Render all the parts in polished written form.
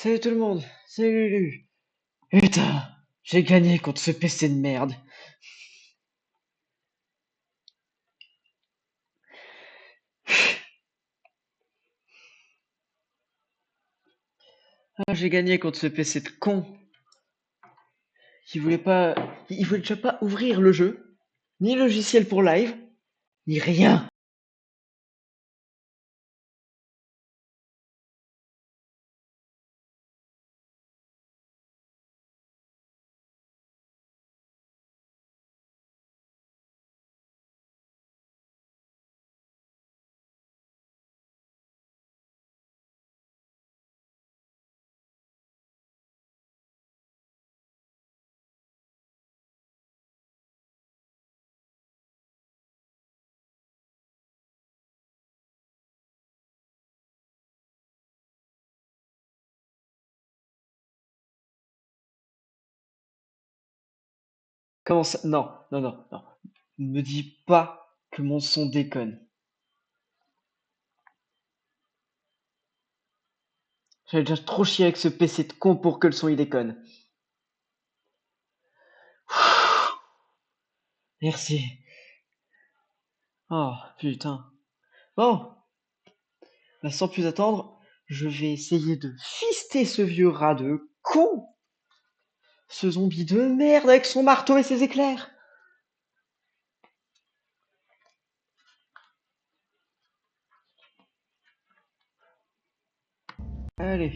Salut tout le monde, c'est Lulu. Putain, j'ai gagné contre ce PC de merde. Ah, j'ai gagné contre ce PC de con qui voulait pas, il voulait déjà pas ouvrir le jeu, ni logiciel pour live, ni rien. Comment ça? Non, non, non, non. Ne me dis pas que mon son déconne. J'avais déjà trop chié avec ce PC de con pour que le son il déconne. Merci. Oh, putain. Bon, bah, sans plus attendre, je vais essayer de fister ce vieux rat de con. Ce zombie de merde avec son marteau et ses éclairs. Allez.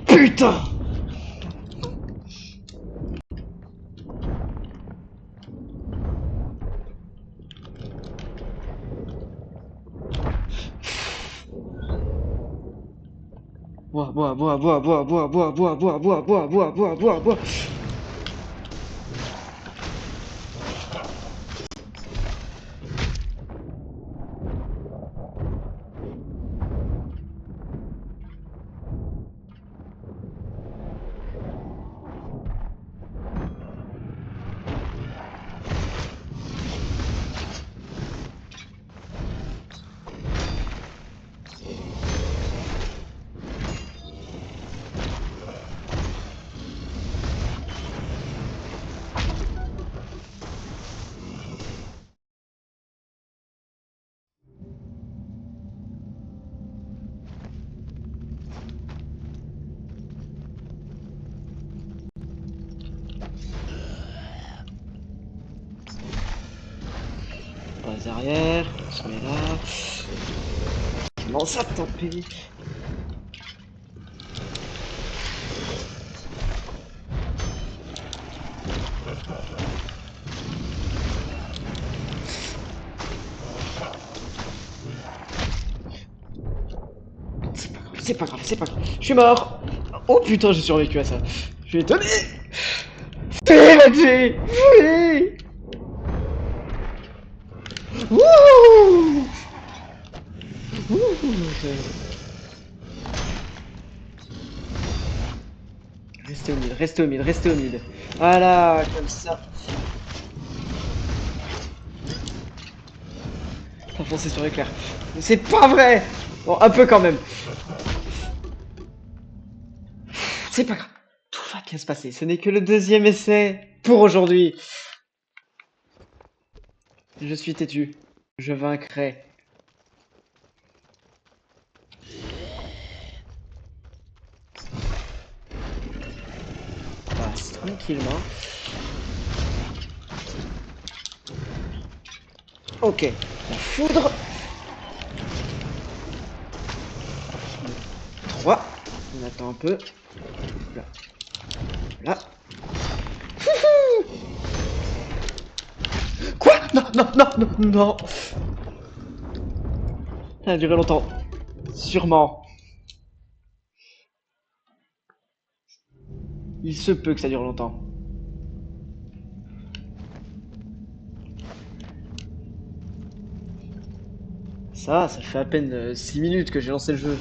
Putain! Bois, bois, bois, bois, bois, bois, bois, bois, bois, bois, bois, bois, bois, bois, bois. Pas arrière, on se met là. Je commence à taper. C'est pas grave, c'est pas grave. Je suis mort. Oh putain, j'ai survécu à ça. Je suis étonné. C'est Reggie. Oui. Wouh. Restez au mid, restez au mid, restez au mid. Voilà, comme ça. Enfoncé sur l'éclair. C'est pas vrai. Bon, un peu quand même. C'est pas grave. Tout va bien se passer. Ce n'est que le deuxième essai pour aujourd'hui. Je suis têtu. Je vaincrai. Passe tranquillement. Ok. La foudre. 3. On attend un peu. Là. Là. Quoi? Non, non, non, non, non. Ça a duré longtemps. Sûrement. Il se peut que ça dure longtemps. Ça fait à peine 6 minutes que j'ai lancé le jeu.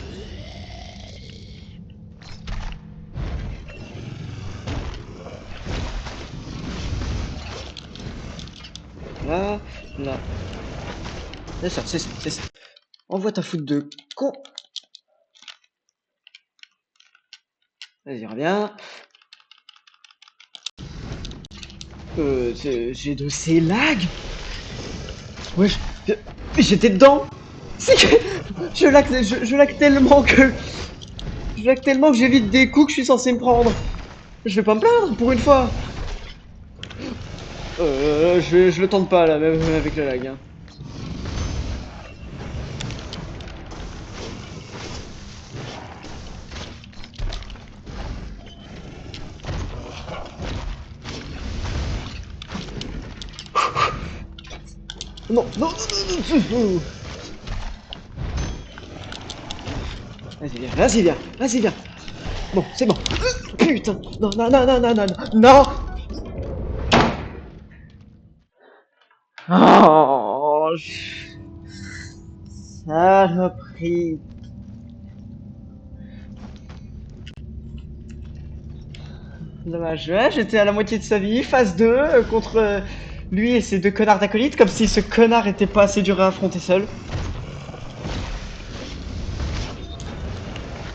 Là, là. C'est ça, c'est ça, c'est ça. Envoie ta foudre de con. Vas-y, reviens. J'ai de ces lags. Wesh, j'étais dedans. C'est que je lag tellement que j'évite des coups que je suis censé me prendre. Je vais pas me plaindre pour une fois. Je le tente pas là, même avec le lag. Hein. Non, non, non, non, non. Vas-y, viens, vas-y, viens, vas-y, viens. Bon, c'est bon. Putain, non, non, non, non, non, non, non. Oh, saloperie. Dommage, ouais, j'étais à la moitié de sa vie, phase 2, contre lui et ses deux connards d'acolytes, comme si ce connard était pas assez dur à affronter seul.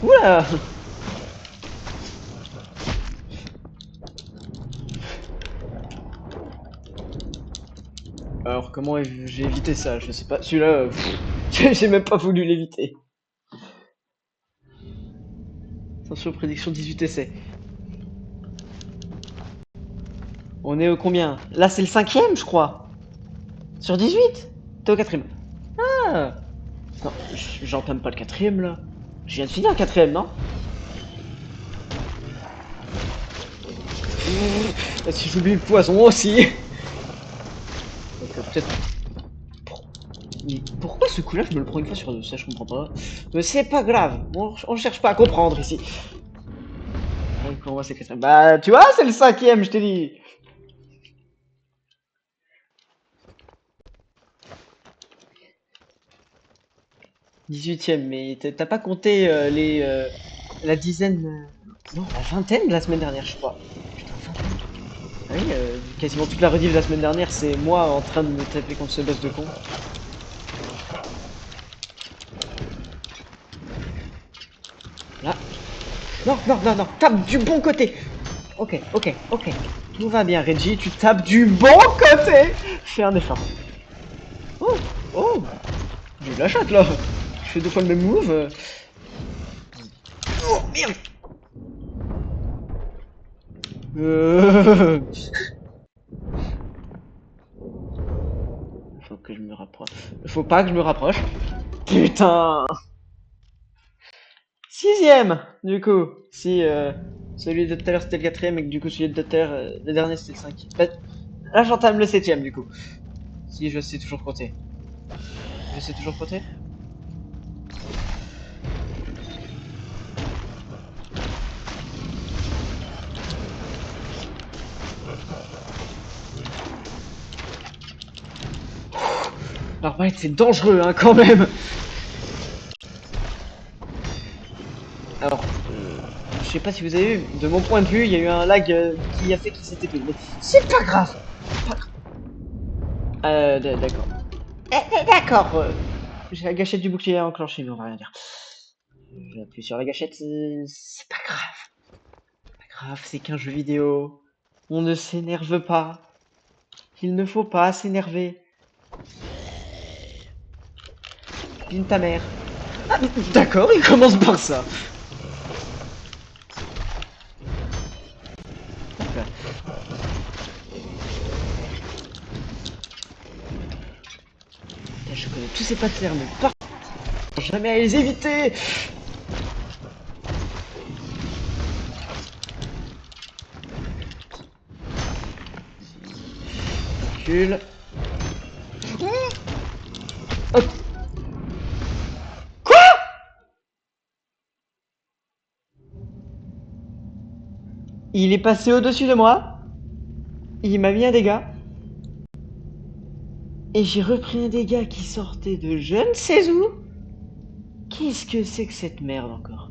Oula. Alors, comment j'ai évité ça? Je sais pas, celui-là, j'ai même pas voulu l'éviter. Attention, prédiction 18 essais. On est au combien? Là, c'est le 5ème, je crois. Sur 18. T'es au 4ème. Ah. Non, j'entame pas le 4ème, là. Je viens de finir le 4ème, non? Si j'oublie le poison aussi. Donc, peut-être... Mais pourquoi ce coup-là, je me le prends une fois sur deux? Ça, je comprends pas. Mais c'est pas grave. On cherche pas à comprendre ici. Comment c'est que ça? Bah, tu vois, c'est le 5ème, je t'ai dit. Dix-huitième, mais t'as pas compté la dizaine, non, la vingtaine de la semaine dernière, je crois. Putain, vingtaine. Ah oui, quasiment toute la rediff de la semaine dernière, c'est moi en train de me taper contre ce boss de con. Là. Non, non, non, non, tape du bon côté. Ok, ok, ok. Tout va bien, Reggie, tu tapes du bon côté. Fais un effort. Oh, oh, j'ai de la chatte là. Je fais deux fois le même move. Oh, merde. Euh... Faut que je me rapproche. Faut pas que je me rapproche. Putain. 6ème, du coup. Si celui de tout à l'heure c'était le 4ème et que du coup celui de tout à l'heure, le dernier c'était le 5ème. Bah, là j'entame le 7ème du coup. Si je sais toujours compter. Je sais toujours compter. L'arbalète c'est dangereux hein quand même. Alors, je sais pas si vous avez vu, de mon point de vue, il y a eu un lag qui a fait qu'il s'était pris. Mais c'est pas grave. Pas grave. D'accord. D'accord. J'ai la gâchette du bouclier enclenchée, mais on va rien dire. J'appuie sur la gâchette, c'est pas grave. Pas grave, c'est qu'un jeu vidéo. On ne s'énerve pas. Il ne faut pas s'énerver. Pine ta mère. Ah, d'accord, il commence par ça. Je connais tous ces patterns, pas jamais à les éviter. Recule. Hop. Quoi? Il est passé au-dessus de moi. Il m'a mis un dégât. Et j'ai repris un dégât qui sortait de je ne sais où. Qu'est-ce que c'est que cette merde encore?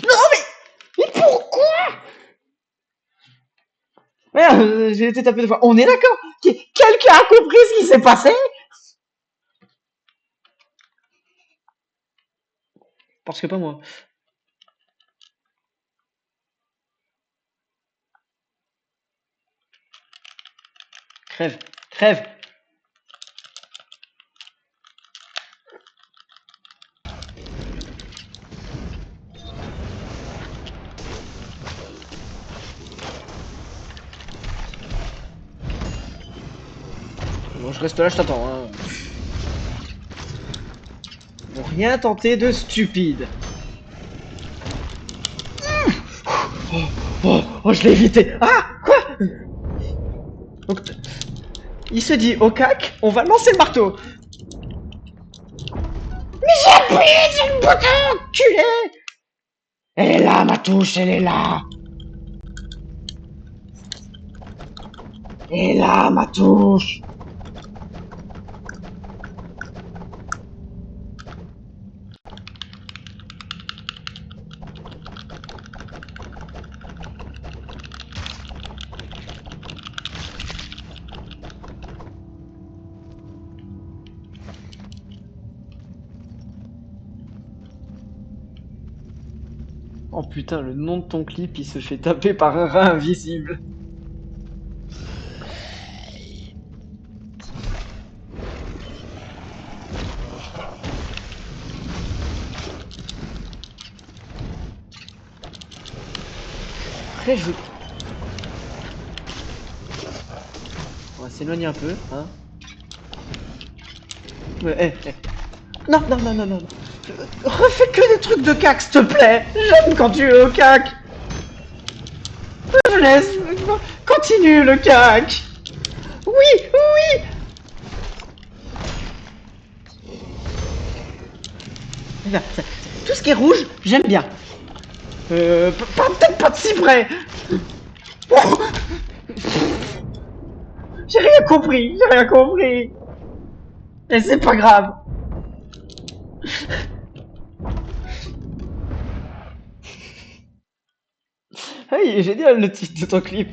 Non mais pourquoi? Merde, j'ai été tapé deux fois. On est d'accord? Quelqu'un a compris ce qui s'est passé? Parce que pas moi. Crève, crève. Bon, je reste là, je t'attends. Hein. Bon, rien tenter de stupide. Oh, je l'ai évité. Ah, quoi? Donc, il se dit au cac, on va lancer le marteau. Mais j'ai appuyé sur le bouton, culé. Elle est là, ma touche, elle est là. Elle est là, ma touche. Oh putain, le nom de ton clip, il se fait taper par un rat invisible. Après, on va s'éloigner un peu, hein. Ouais, Non, non, non, non, non. Refais que des trucs de cac, s'il te plaît. J'aime quand tu es au cac. Je laisse. Continue le cac. Oui, oui. Tout ce qui est rouge, j'aime bien. Peut-être pas de si près. Oh, j'ai rien compris, j'ai rien compris. Et c'est pas grave. Ah, il est génial le titre de ton clip.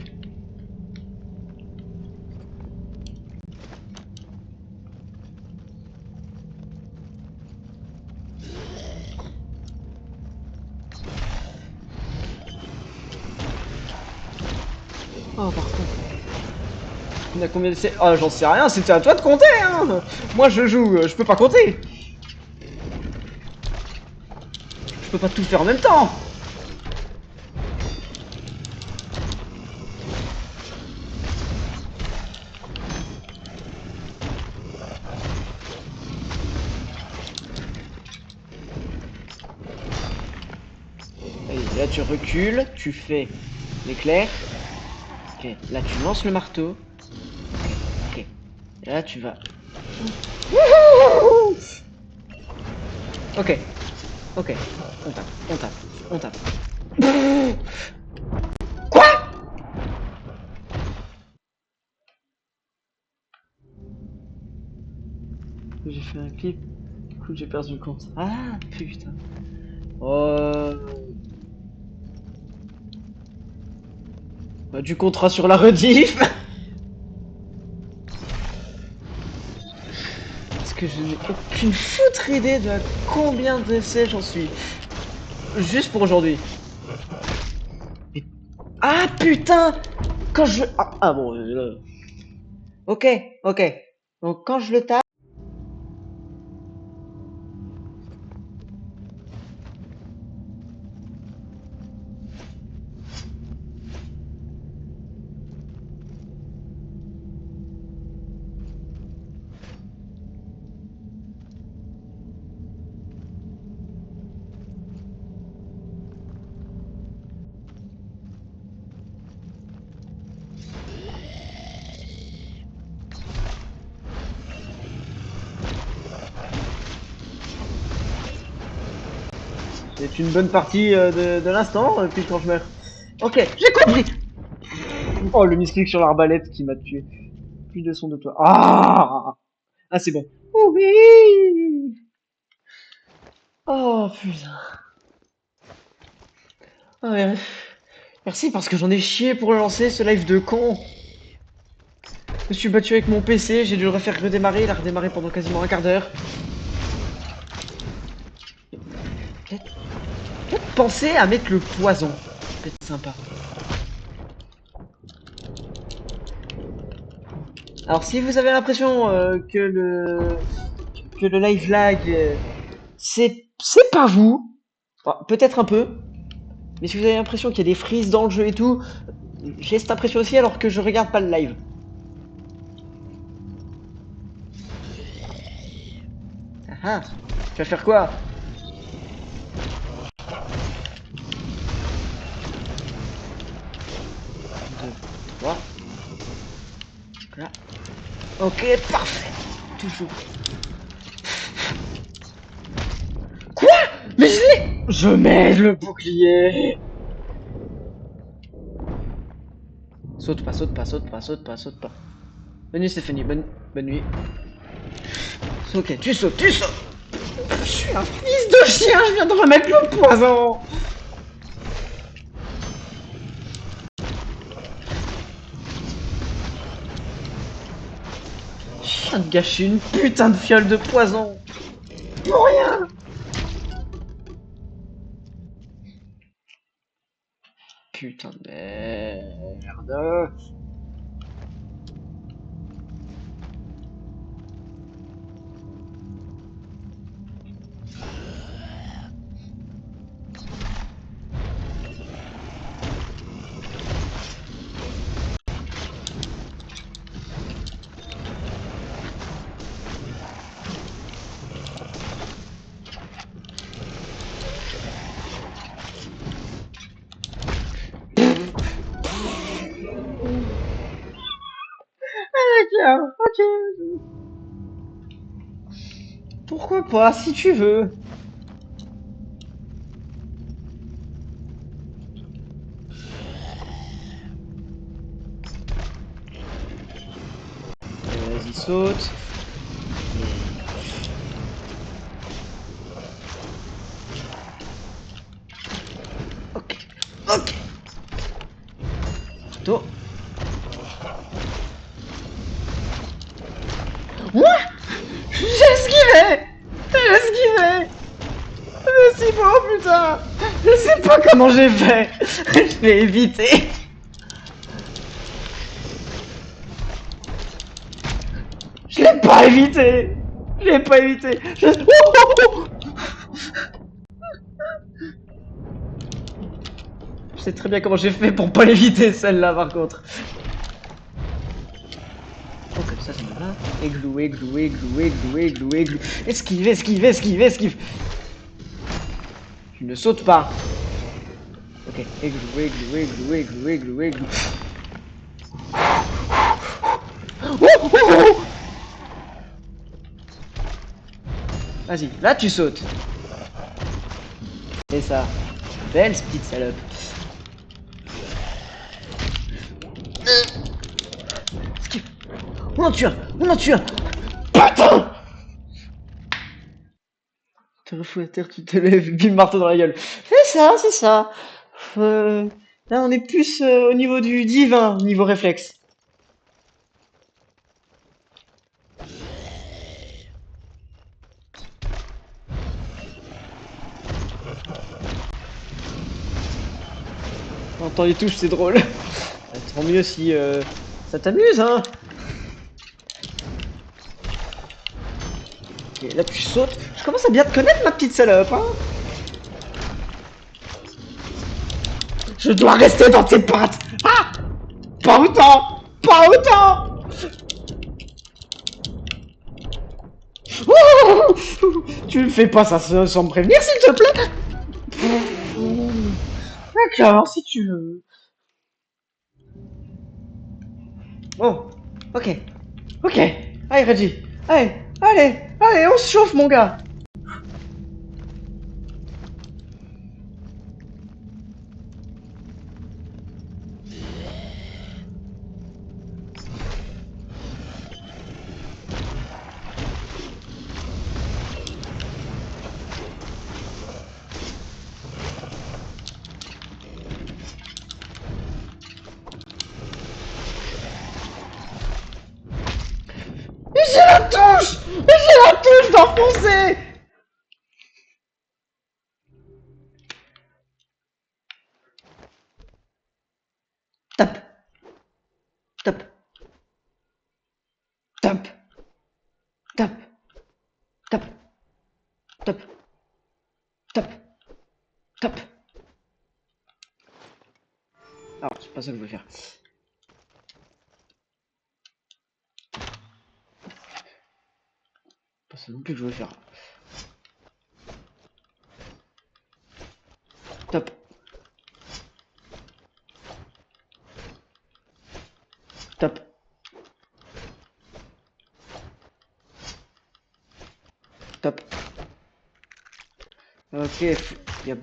Oh, par contre. On a combien de... Ah, j'en sais rien, c'était à toi de compter, hein. Moi, je joue, je peux pas compter. Je peux pas tout faire en même temps. Allez, là, tu recules, tu fais l'éclair. Ok, là, tu lances le marteau. Ok. Et là, tu vas... Ok, ok. On tape, on tape, on tape. Quoi? J'ai fait un clip, du coup j'ai perdu le compte. Ah putain. Oh. Bah, du contrat sur la rediff. Parce que je n'ai aucune foutre idée de combien d'essais j'en suis. Juste pour aujourd'hui. Ah putain. Quand je... Ah, bon, ok, ok. Donc quand je le tape... C'est une bonne partie de l'instant, puis quand je meurs. Ok, j'ai compris. Oh, le misclic sur l'arbalète qui m'a tué. Plus de son de toi. Ah, ah c'est bon. Oui. Oh putain. Ah, ouais. Merci parce que j'en ai chié pour le lancer ce live de con. Je me suis battu avec mon PC, j'ai dû le refaire redémarrer, il a redémarré pendant quasiment un quart d'heure. Peut-être penser à mettre le poison. Peut-être sympa. Alors si vous avez l'impression que le live lag c'est pas vous, enfin, peut-être un peu, mais si vous avez l'impression qu'il y a des frises dans le jeu et tout, j'ai cette impression aussi alors que je regarde pas le live. Ah ah, tu vas faire quoi? 2, 3. Là. Ok, parfait. Toujours. Quoi? Mais je l'ai. Je mets le bouclier. Saute pas, saute pas, saute pas, saute pas, saute pas. Bonne nuit Stéphanie, bonne nuit. Ok, tu sautes, tu sautes. Je suis un fils de chien, je viens de remettre le poison. Je viens de gâcher une putain de fiole de poison. Pour rien. Putain de merde. Ok. Pourquoi pas, si tu veux. Vas-y, saute. Ok. Ok. Couteau. Moi, j'ai esquivé. J'ai esquivé. C'est bon, putain. Je sais pas comment j'ai fait. Je l'ai évité. Je l'ai pas évité. Je l'ai pas évité. Je sais très bien comment j'ai fait pour pas l'éviter celle-là par contre. Oh comme ça me va. Églou, églou, églou, églou, églou, églou. Esquive, esquive, esquive, esquive. Tu ne sautes pas. Ok, églou, églou, églou, églou, églou, églou. Vas-y, là tu sautes. Et ça. Belle petite salope. Esquive. On en tue un. On en tue un. Putain. Te refous à terre, tu te lèves, bim marteau dans la gueule. C'est ça, c'est ça. Là, on est plus au niveau du divin, niveau réflexe. On entend les touches, c'est drôle. Tant mieux si ça t'amuse, hein. Ok, là tu sautes. Je commence à bien te connaître, ma petite salope, hein. Je dois rester dans tes pattes. Ah, pas autant. Pas autant. Ouh, tu me fais pas ça sans me prévenir, s'il te plaît. D'accord, si tu veux. Oh, ok. Ok. Allez, Reggie. Allez, allez, allez, on se chauffe, mon gars. Mais j'ai la touche. Mais j'ai la touche d'enfoncer. Tape, tape, tape, tape, tape, tape, tape, tape. Alors, c'est pas ça que je veux faire. Pas ça non plus que je veux faire. Tape. Tape. Tape. Ok, il y a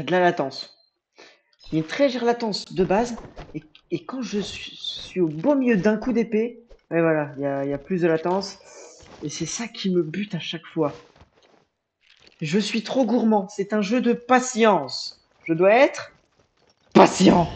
de la latence. Il y a une très légère latence de base. Et quand je suis au beau milieu d'un coup d'épée, ouais, voilà, il y a plus de latence. Et c'est ça qui me bute à chaque fois. Je suis trop gourmand. C'est un jeu de patience. Je dois être patient.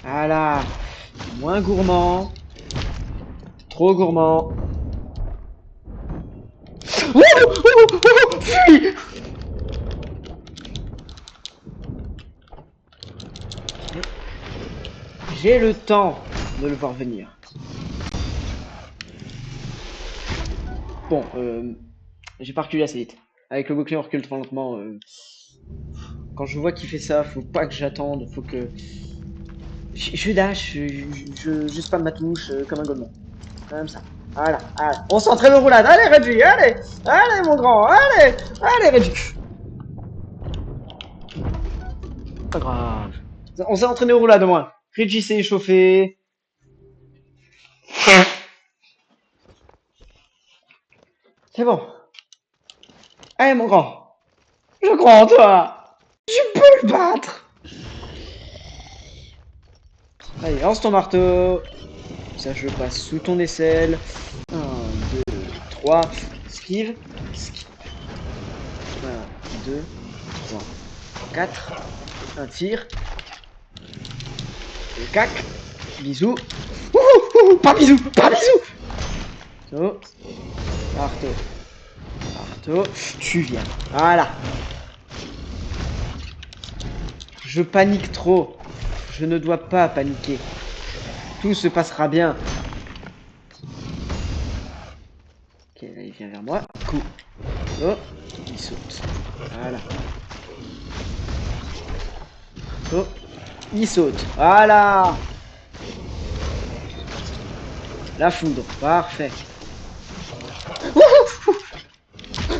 Voilà. Moins gourmand. Trop gourmand. Oh, oh, oh, fuis. J'ai le temps de le voir venir. Bon, j'ai pas reculé assez vite. Avec le bouclier, on recule trop lentement. Quand je vois qu'il fait ça, faut pas que j'attende, faut que... Je dash, je spamme ma touche comme un golemon. Comme ça. Voilà, allez. On s'entraîne aux roulades. Allez, Reggie, allez. Allez, mon grand, allez. Allez, Reggie. Pas grave. On s'est entraîné aux roulades au moins. Reggie s'est échauffé. C'est bon. Allez, mon grand. Je crois en toi. Tu peux le battre. Allez, lance ton marteau. Ça, je passe sous ton aisselle. 1, 2, 3. Esquive. Esquive. 1, 2, 3, 4. Un tir. Le cac. Bisous. Pas bisous. Pas bisous. Marteau. Marteau. Marteau. Tu viens. Voilà. Je panique trop. Je ne dois pas paniquer. Tout se passera bien. Ok, là il vient vers moi. Coup. Oh, il saute. Voilà. Oh, il saute. Voilà. La foudre. Parfait. Non,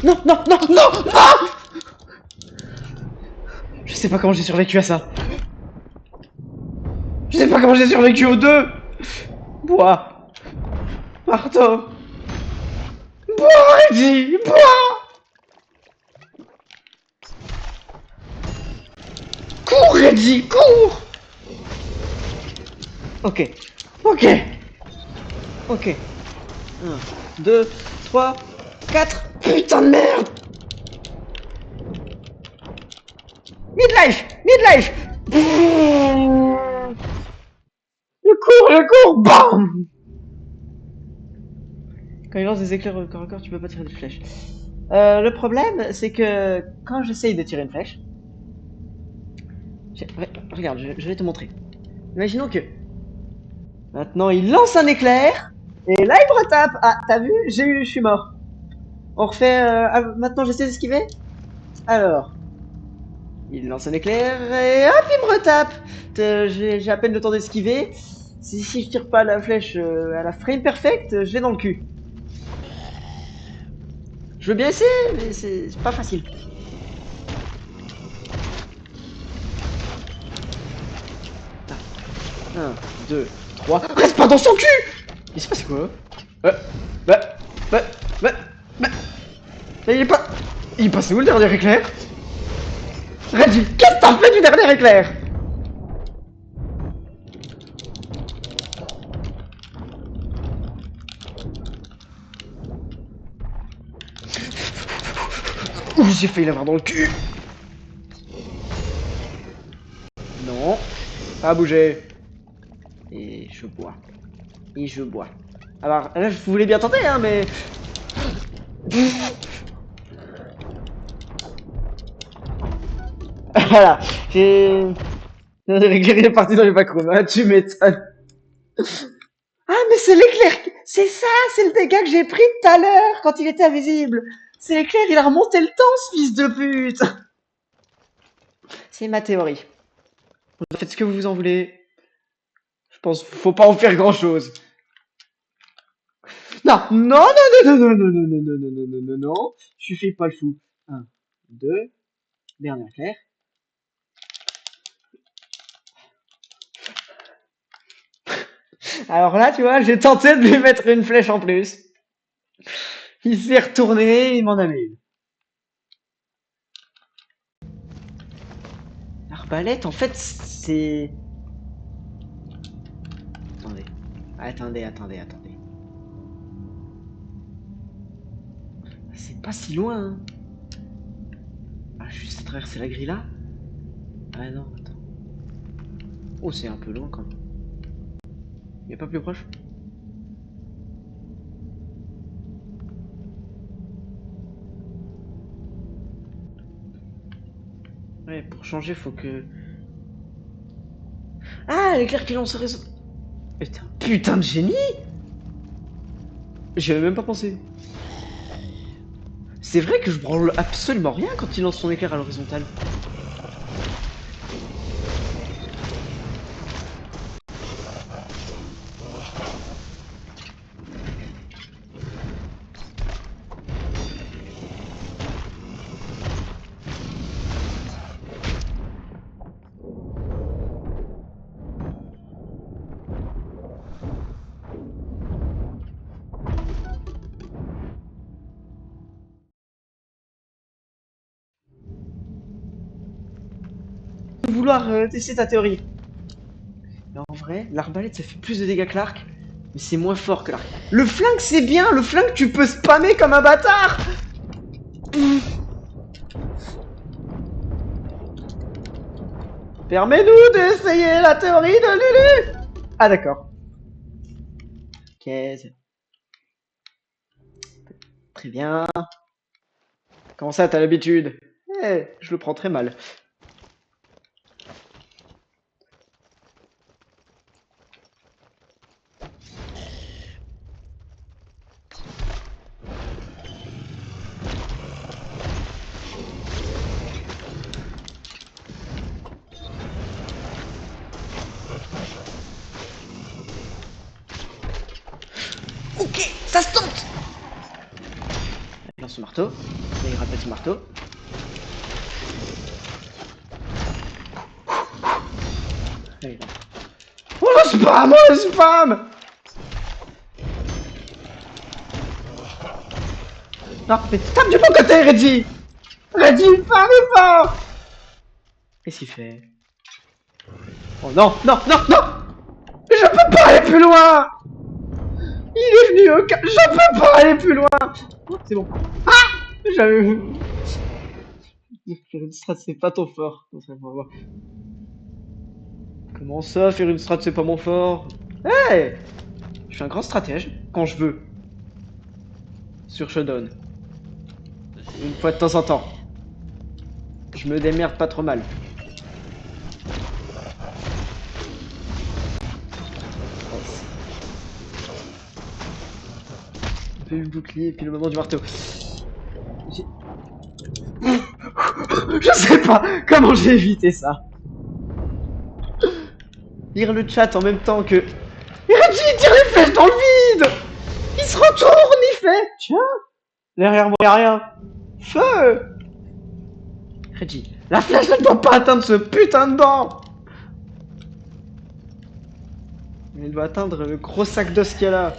non, non, non, non. Je sais pas comment j'ai survécu à ça. Je sais pas comment j'ai survécu aux deux. Bois. Marteau. Bois, Reggie. Bois. Cours, Reggie, cours. Ok. Ok. Ok. 1, 2, 3, 4. Putain de merde. Midlife. Midlife. Je cours, bam. Quand il lance des éclairs au corps à corps, tu peux pas tirer de flèche. Le problème, c'est que quand j'essaye de tirer une flèche... Regarde, je vais te montrer. Imaginons que... Maintenant, il lance un éclair, et là, il me retape. Ah, t'as vu? Je suis mort. On refait... maintenant, j'essaie d'esquiver. Alors... Il lance un éclair, et hop, il me retape. J'ai à peine le temps d'esquiver. Si je tire pas la flèche à la frame perfect, je l'ai dans le cul. Je veux bien essayer, mais c'est pas facile. Ah. 1, 2, 3. Reste pas dans son cul! Il se passe quoi? Bah, bah, bah, bah, bah. Il est pas. Il est passé où le dernier éclair? Reggie, qu'est-ce que t'as fait du dernier éclair? Ouh, j'ai failli l'avoir dans le cul! Non, pas bouger. Et je bois. Et je bois. Alors, là, je voulais bien tenter, hein, mais... Voilà, j'ai... L'éclair est parti dans les backrooms, hein, tu m'étonnes. Ah, mais c'est l'éclair! C'est ça, c'est le dégât que j'ai pris tout à l'heure, quand il était invisible. C'est l'éclair, il a remonté le temps, ce fils de pute! C'est ma théorie. Vous faites ce que vous en voulez. Je pense qu'il faut pas en faire grand-chose. Non, non, non, non, non, non, non, non, non, non, non, non, non, non. Je fais pas le fou. 1, 2, dernier éclair. Alors là, tu vois, j'ai tenté de lui mettre une flèche en plus. Il s'est retourné, il m'en a mis une. L'arbalète, en fait, c'est... Attendez. Attendez. C'est pas si loin, hein. Ah, juste à traverser la grille là? Ah non, attends. Oh, c'est un peu loin quand même. Il est pas plus proche? Ouais, pour changer, faut que... Ah, l'éclair qui lance réseau. Mais t'es un putain de génie! J'y avais même pas pensé. C'est vrai que je branle absolument rien quand il lance son éclair à l'horizontale. Vouloir tester ta théorie. Mais en vrai, l'arbalète ça fait plus de dégâts que l'arc, mais c'est moins fort que l'arc. Le flingue c'est bien, le flingue tu peux spammer comme un bâtard. Permets-nous d'essayer la théorie de Lulu. Ah d'accord. Ok, très bien. Comment ça t'as l'habitude? Eh, je le prends très mal. Ok, ça se tente. Il lance son marteau, et il rappelle son marteau. Allez, là. Oh le spam, oh le spam. Non, mais tape du bon côté, Reggie. Reggie, pas. Qu'est-ce qu'il fait? Oh non, non, non, non. Je peux pas aller plus loin. Il est venu au cas. Je peux pas aller plus loin. Oh, c'est bon. Ah, j'avais vu. Faire une strat, c'est pas ton fort. Comment ça, faire une strat, c'est pas mon fort? Hey, je suis un grand stratège quand je veux. sur Showdown. Une fois de temps en temps. Je me démerde pas trop mal. On fait le bouclier et puis le moment du marteau. Je sais pas comment j'ai évité ça. Lire le chat en même temps que... Et Reggie, il tire les flèches dans le vide. Il se retourne, il fait... Tiens, derrière moi, y'a rien. Feu. Reggie, la flèche, elle doit pas atteindre ce putain de banc. Elle doit atteindre le gros sac d'os qu'il y a là.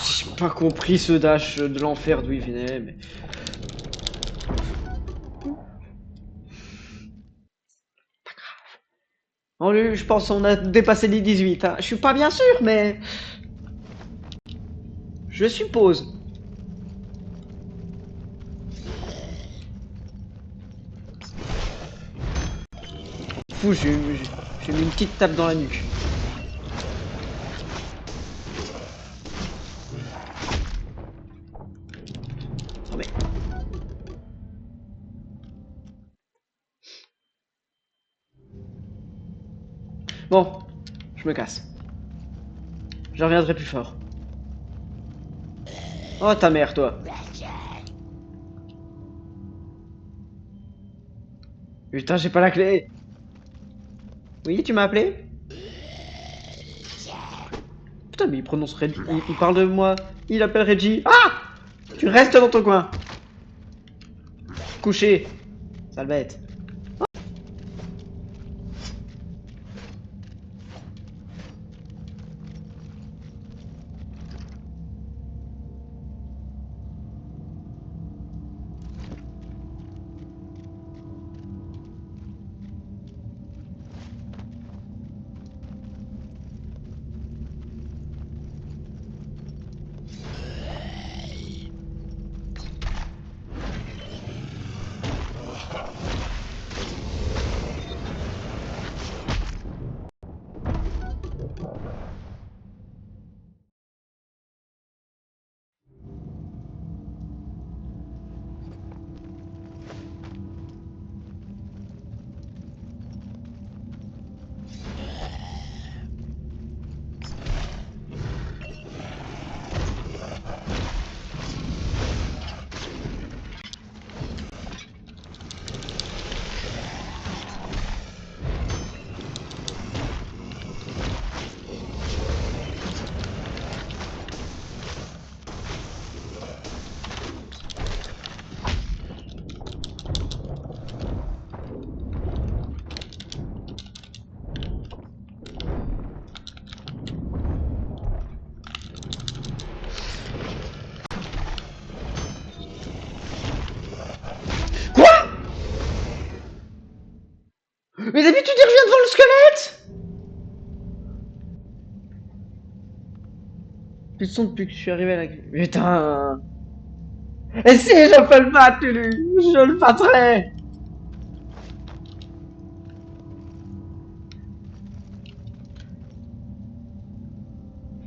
J'ai pas compris ce dash de l'enfer d'où il venait, mais... Bon, lui, je pense qu'on a dépassé les 18. Hein. Je suis pas bien sûr, mais... Je suppose. Fou, j'ai mis une petite tape dans la nuque. Oh, mais... Bon, je me casse. Je reviendrai plus fort. Oh, ta mère, toi. Putain, j'ai pas la clé. Oui, tu m'as appelé? Putain, mais il prononce Reggie. Il parle de moi. Il appelle Reggie. Ah! Tu restes dans ton coin. Couché. Sale bête. Quoi? Mais d'habitude, il revient devant le squelette. Plus de son depuis que je suis arrivé à la... Putain. Et si je peux le battre, Lulu, je le battrai.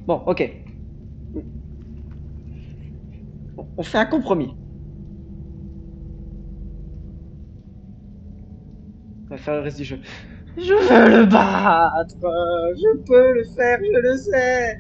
Bon, ok. On fait un compromis. On va faire le reste du jeu. Je veux le battre. Je peux le faire, je le sais.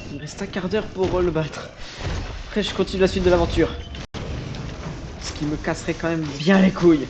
Il me reste un quart d'heure pour le battre. Après, je continue la suite de l'aventure. Ce qui me casserait quand même bien les couilles.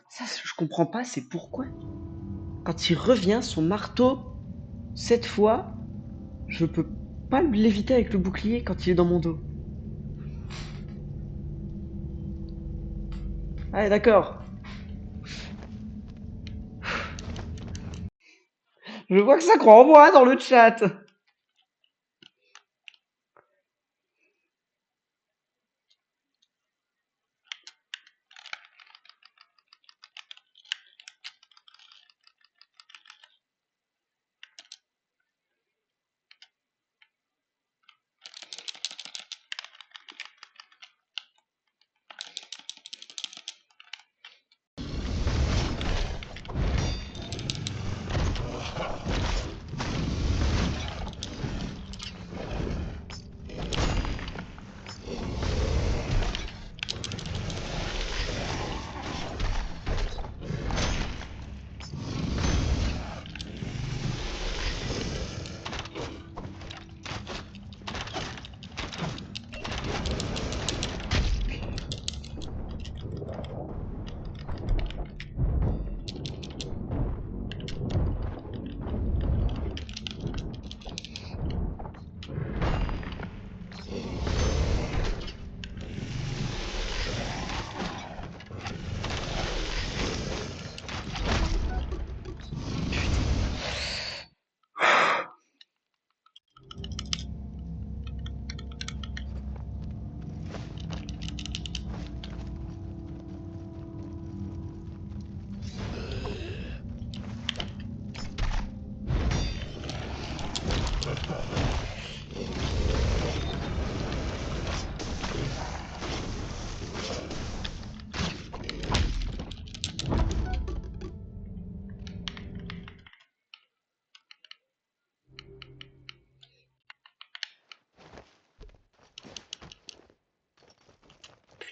Ça, je comprends pas, c'est pourquoi quand il revient, son marteau, cette fois, je peux pas l'éviter avec le bouclier quand il est dans mon dos. Ah, d'accord. Je vois que ça croit en moi dans le chat.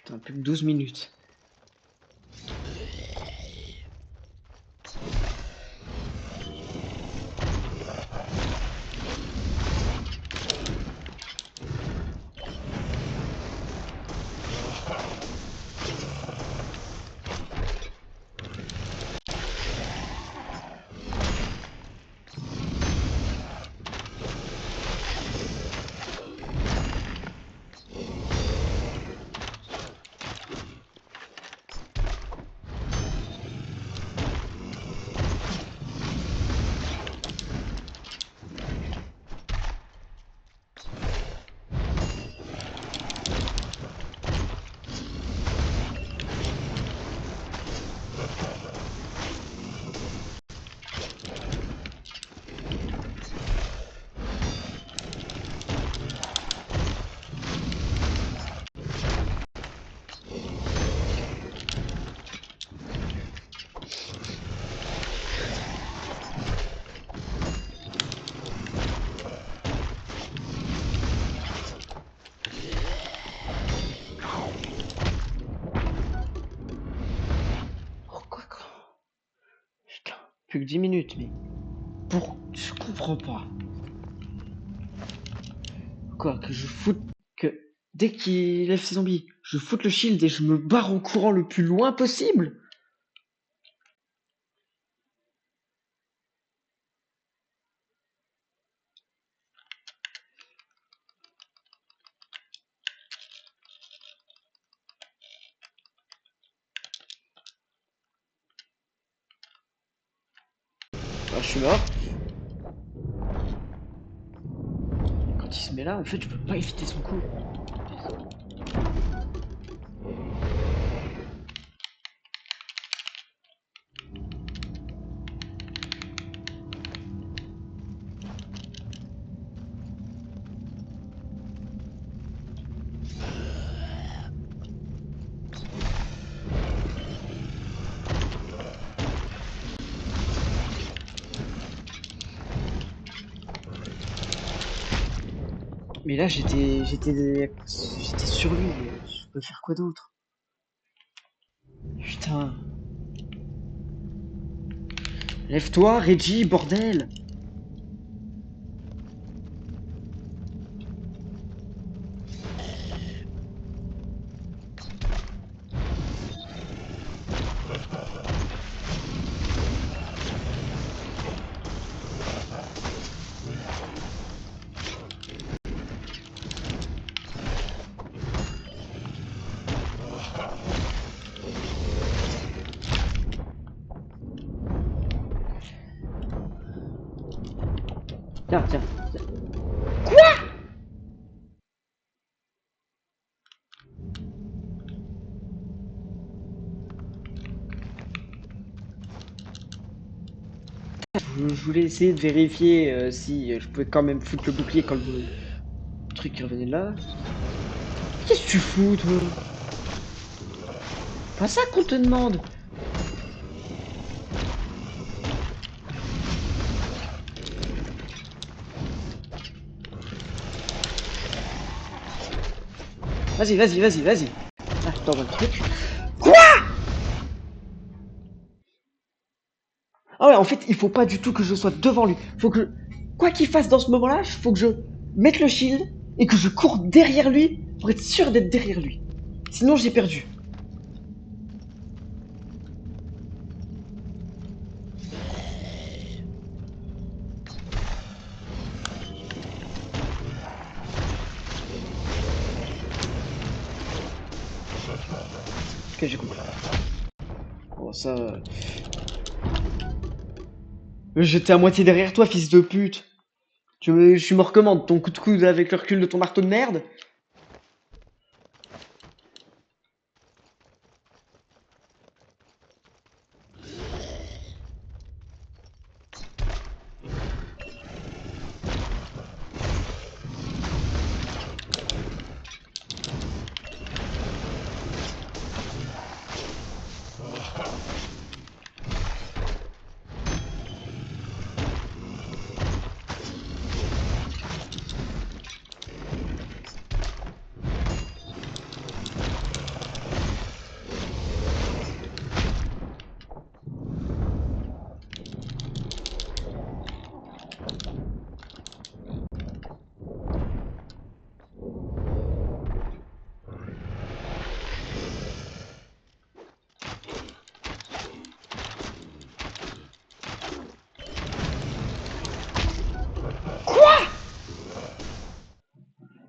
Putain, plus que 12 minutes. Plus que 10 minutes, mais... Je comprends pas. Quoi, que je foute... Que dès qu'il lève ses zombies, je foute le shield et je me barre en courant le plus loin possible? Ah, je suis mort. Quand il se met là, en fait, je peux pas éviter son coup. Mais là, j'étais sur lui. Je peux faire quoi d'autre? Putain. Lève-toi, Reggie, bordel! Tiens, tiens, tiens. Je voulais essayer de vérifier si je pouvais quand même foutre le bouclier quand le truc revenait de là. Qu'est-ce que tu fous, toi? Pas ça qu'on te demande! Vas-y, vas-y, vas-y, vas-y. Ah, je t'envoie le truc. Ah ouais, en fait, il faut pas du tout que je sois devant lui. Faut que, quoi qu'il fasse dans ce moment-là, faut que je mette le shield et que je cours derrière lui pour être sûr d'être derrière lui. Sinon, j'ai perdu. Ok, j'ai compris. Bon, ça... J'étais à moitié derrière toi, fils de pute. Je me recommande ton coup de coude avec le recul de ton marteau de merde.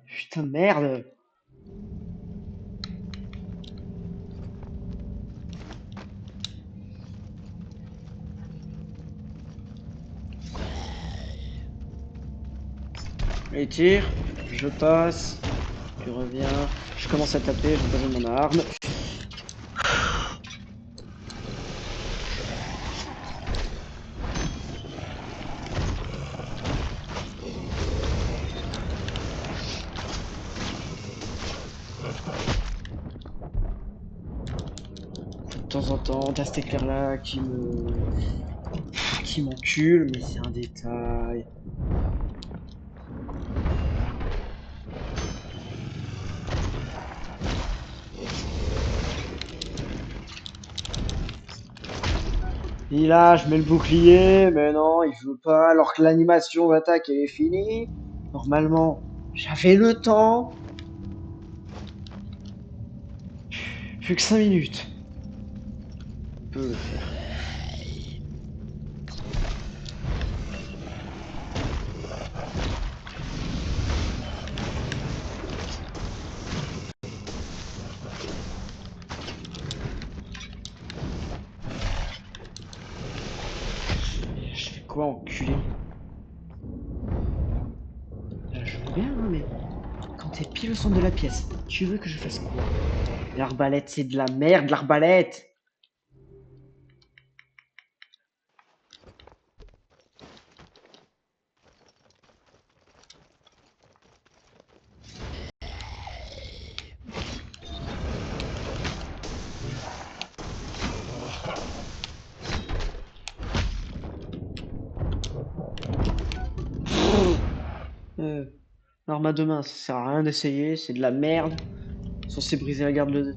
Putain, merde. Allez, tire. Je passe. Tu reviens. Je commence à taper, j'ai besoin de mon arme. De temps en temps, t'as cet éclair là qui m'encule, mais c'est un détail. Et là, je mets le bouclier, mais non, il veut pas, alors que l'animation d'attaque, elle est finie. Normalement, j'avais le temps. Plus que 5 minutes. On peut le faire. Je fais quoi, enculé? Là, je veux bien, hein, mais quand t'es pile au centre de la pièce, tu veux que je fasse quoi? L'arbalète, c'est de la merde, l'arbalète! Euh, L'arme à deux mains, ça sert à rien d'essayer, c'est de la merde. Censé briser la garde de...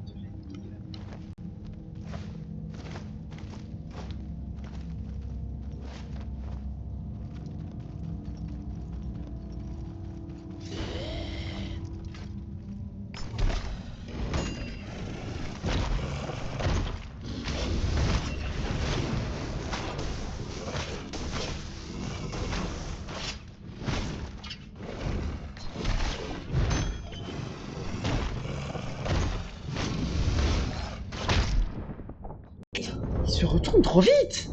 Il se retourne trop vite!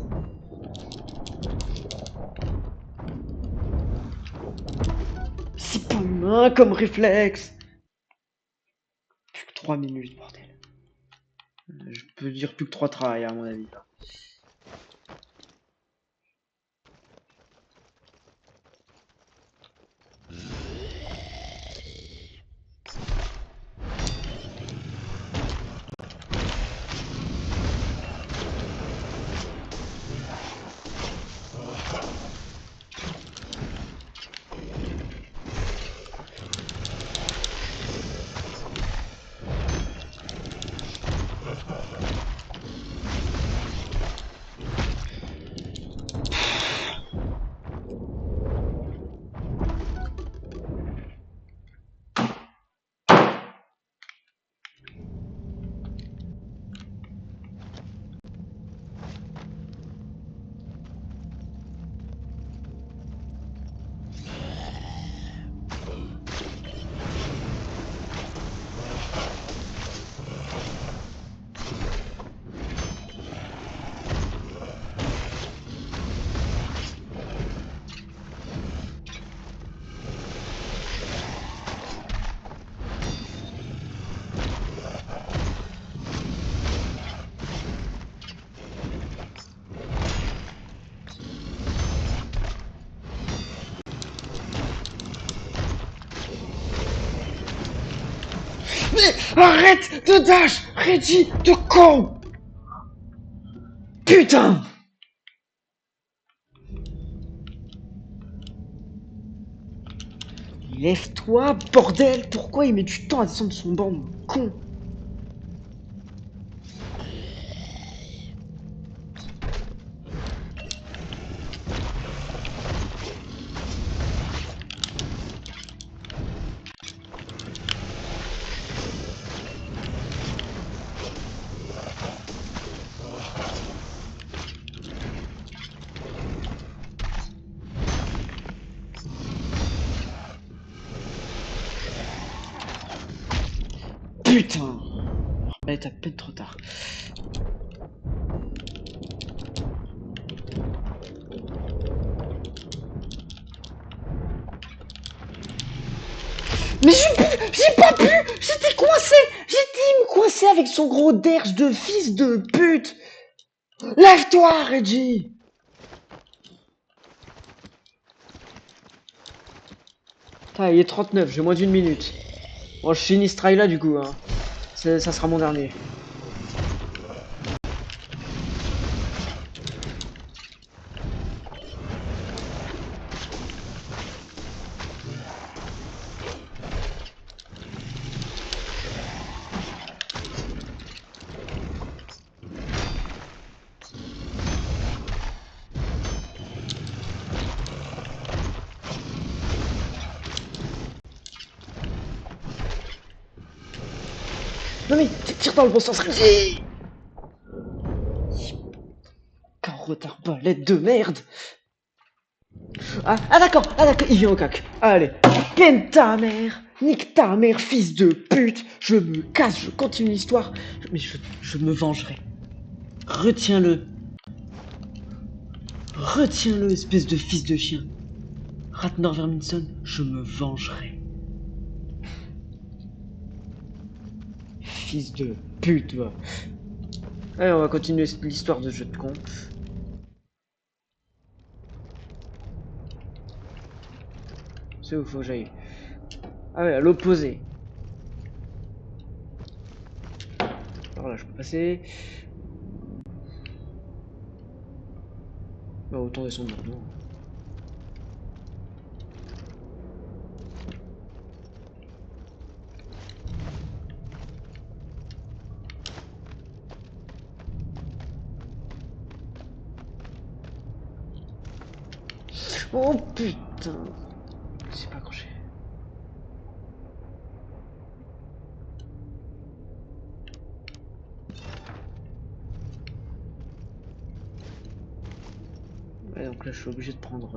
C'est pas humain comme réflexe! Plus que 3 minutes, bordel. Je peux dire plus que 3 tries, à mon avis. Là. Mais arrête de dash, Reggie, de con! Putain! Lève-toi, bordel! Pourquoi il met du temps à descendre son banc, con? Putain! Elle est à peine trop tard. Mais j'ai pas pu! J'étais coincé! J'étais coincé avec son gros derge de fils de pute! Lève-toi, Reggie! Putain, il est 39, j'ai moins d'une minute. Bon, je finis ce try là du coup, hein. Ça sera mon dernier. Non mais, tire dans le bon sens, Reggie. Qu'un retard balède de merde. D'accord, il vient au coq. Allez, ken ta mère, nique ta mère, fils de pute. Je me casse, je continue l'histoire. Mais je me vengerai. Retiens-le. Retiens-le, espèce de fils de chien. Ratnor Verminson, je me vengerai. Fils de pute, va. Allez, on va continuer l'histoire de jeu de con. C'est où faut que j'aille. Ah ouais, à l'opposé. Alors là, je peux passer. Bah, autant descendre maintenant. Oh putain. C'est pas accroché. Ouais, donc là, je suis obligé de prendre.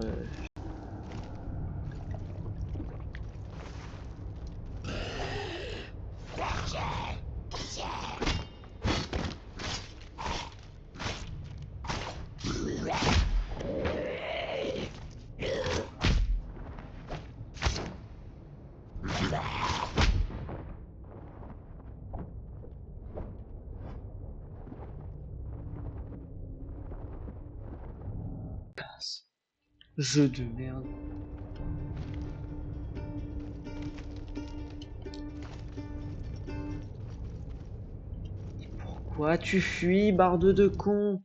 Jeu de merde. Pourquoi tu fuis, barde de con?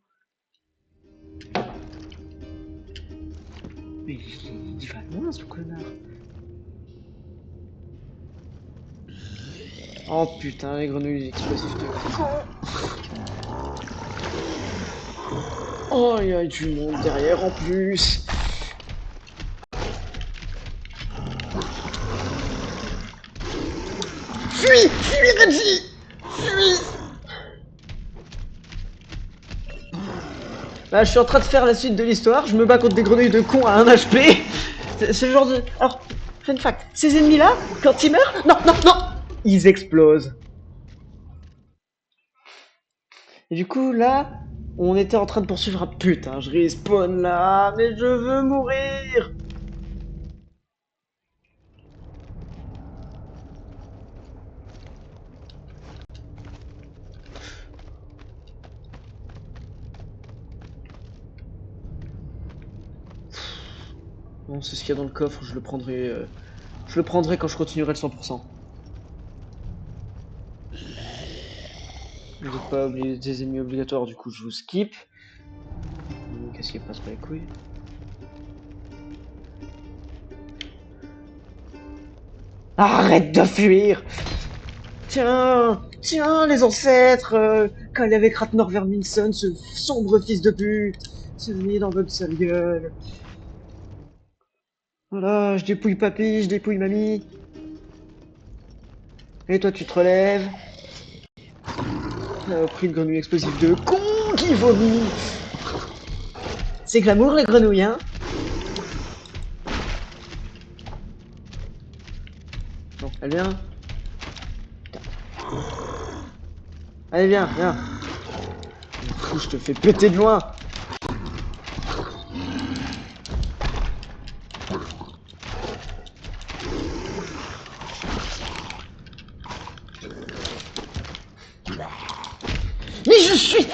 Mais il va loin, ce connard. Oh putain, les grenouilles explosives de con. Oh, il y a du monde derrière en plus. Fuis, Reggie. Fuis. Là, je suis en train de faire la suite de l'histoire. Je me bats contre des grenouilles de con à 1 HP. C'est le genre de... Alors, fun fact, ces ennemis-là, quand ils meurent... Non, non, non, ils explosent. Et du coup, là, on était en train de poursuivre... Ah, putain, je respawn là, mais je veux mourir. Bon, c'est ce qu'il y a dans le coffre, je le prendrai quand je continuerai le 100%. Vous n'êtes pas des ennemis obligatoires, du coup je vous skip. Qu'est-ce qui passe pas les couilles? Arrête de fuir! Tiens, les ancêtres, quand il y avait Ratnor Verminson, ce sombre fils de pute, se mit dans votre sale gueule. Voilà, je dépouille papy, je dépouille mamie. Et toi tu te relèves. Pris de grenouille explosive de con qui vomit. C'est glamour les grenouilles, hein? Bon, elle vient. Allez, viens. Fou, je te fais péter de loin. Mais je suis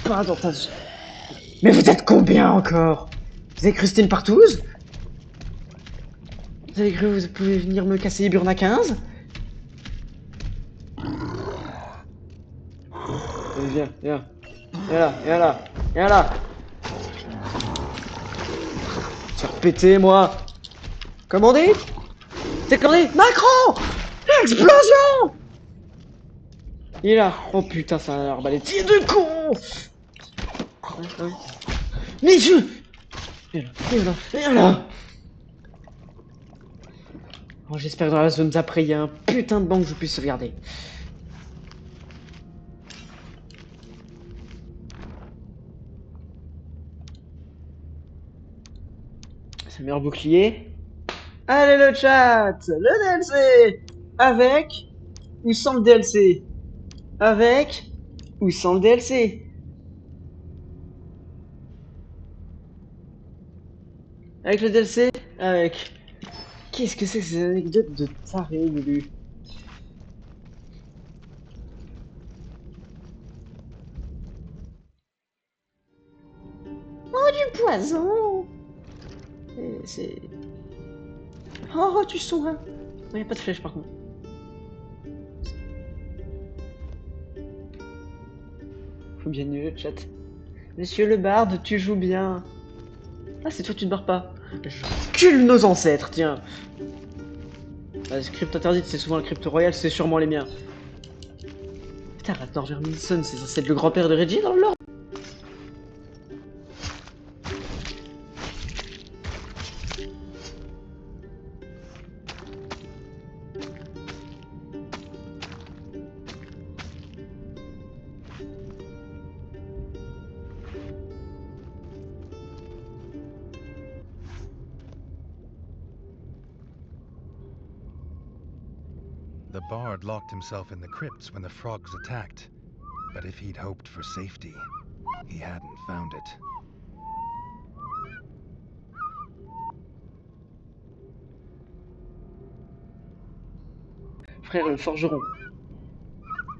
pas dans ta... Mais vous êtes combien encore? Vous avez Christine Partouze? Vous avez cru que vous pouvez venir me casser les burnes à 15? Allez, viens. Viens là. Faire péter, moi. Commandé? C'est commandé? Macron! Explosion! Il est là. Oh putain, c'est un arbalétier de con! Ouais. Mais je... Viens là. Oh, j'espère que dans la zone d'après, il y a un putain de banc que je puisse sauvegarder. C'est le meilleur bouclier. Allez le chat! Le DLC! Avec ou sans le DLC? Avec ou sans le DLC? Avec le DLC? Avec. Qu'est-ce que c'est que ces anecdotes de taré, Lulu? Oh, du poison! C'est... Oh, tu souris! Il n'y a pas de flèche par contre. Faut bien mieux, chat. Monsieur le barde, tu joues bien. Ah, c'est toi, tu ne barres pas. Je cule nos ancêtres, tiens. La crypte interdite, c'est souvent le crypte royal, c'est sûrement les miens. Putain, Ratnor Verminson, c'est censé être le grand-père de Reggie dans le lore. The bard locked himself in the crypts when the frogs attacked. But if he'd hoped for safety, he hadn't found it. Frère, le forgeron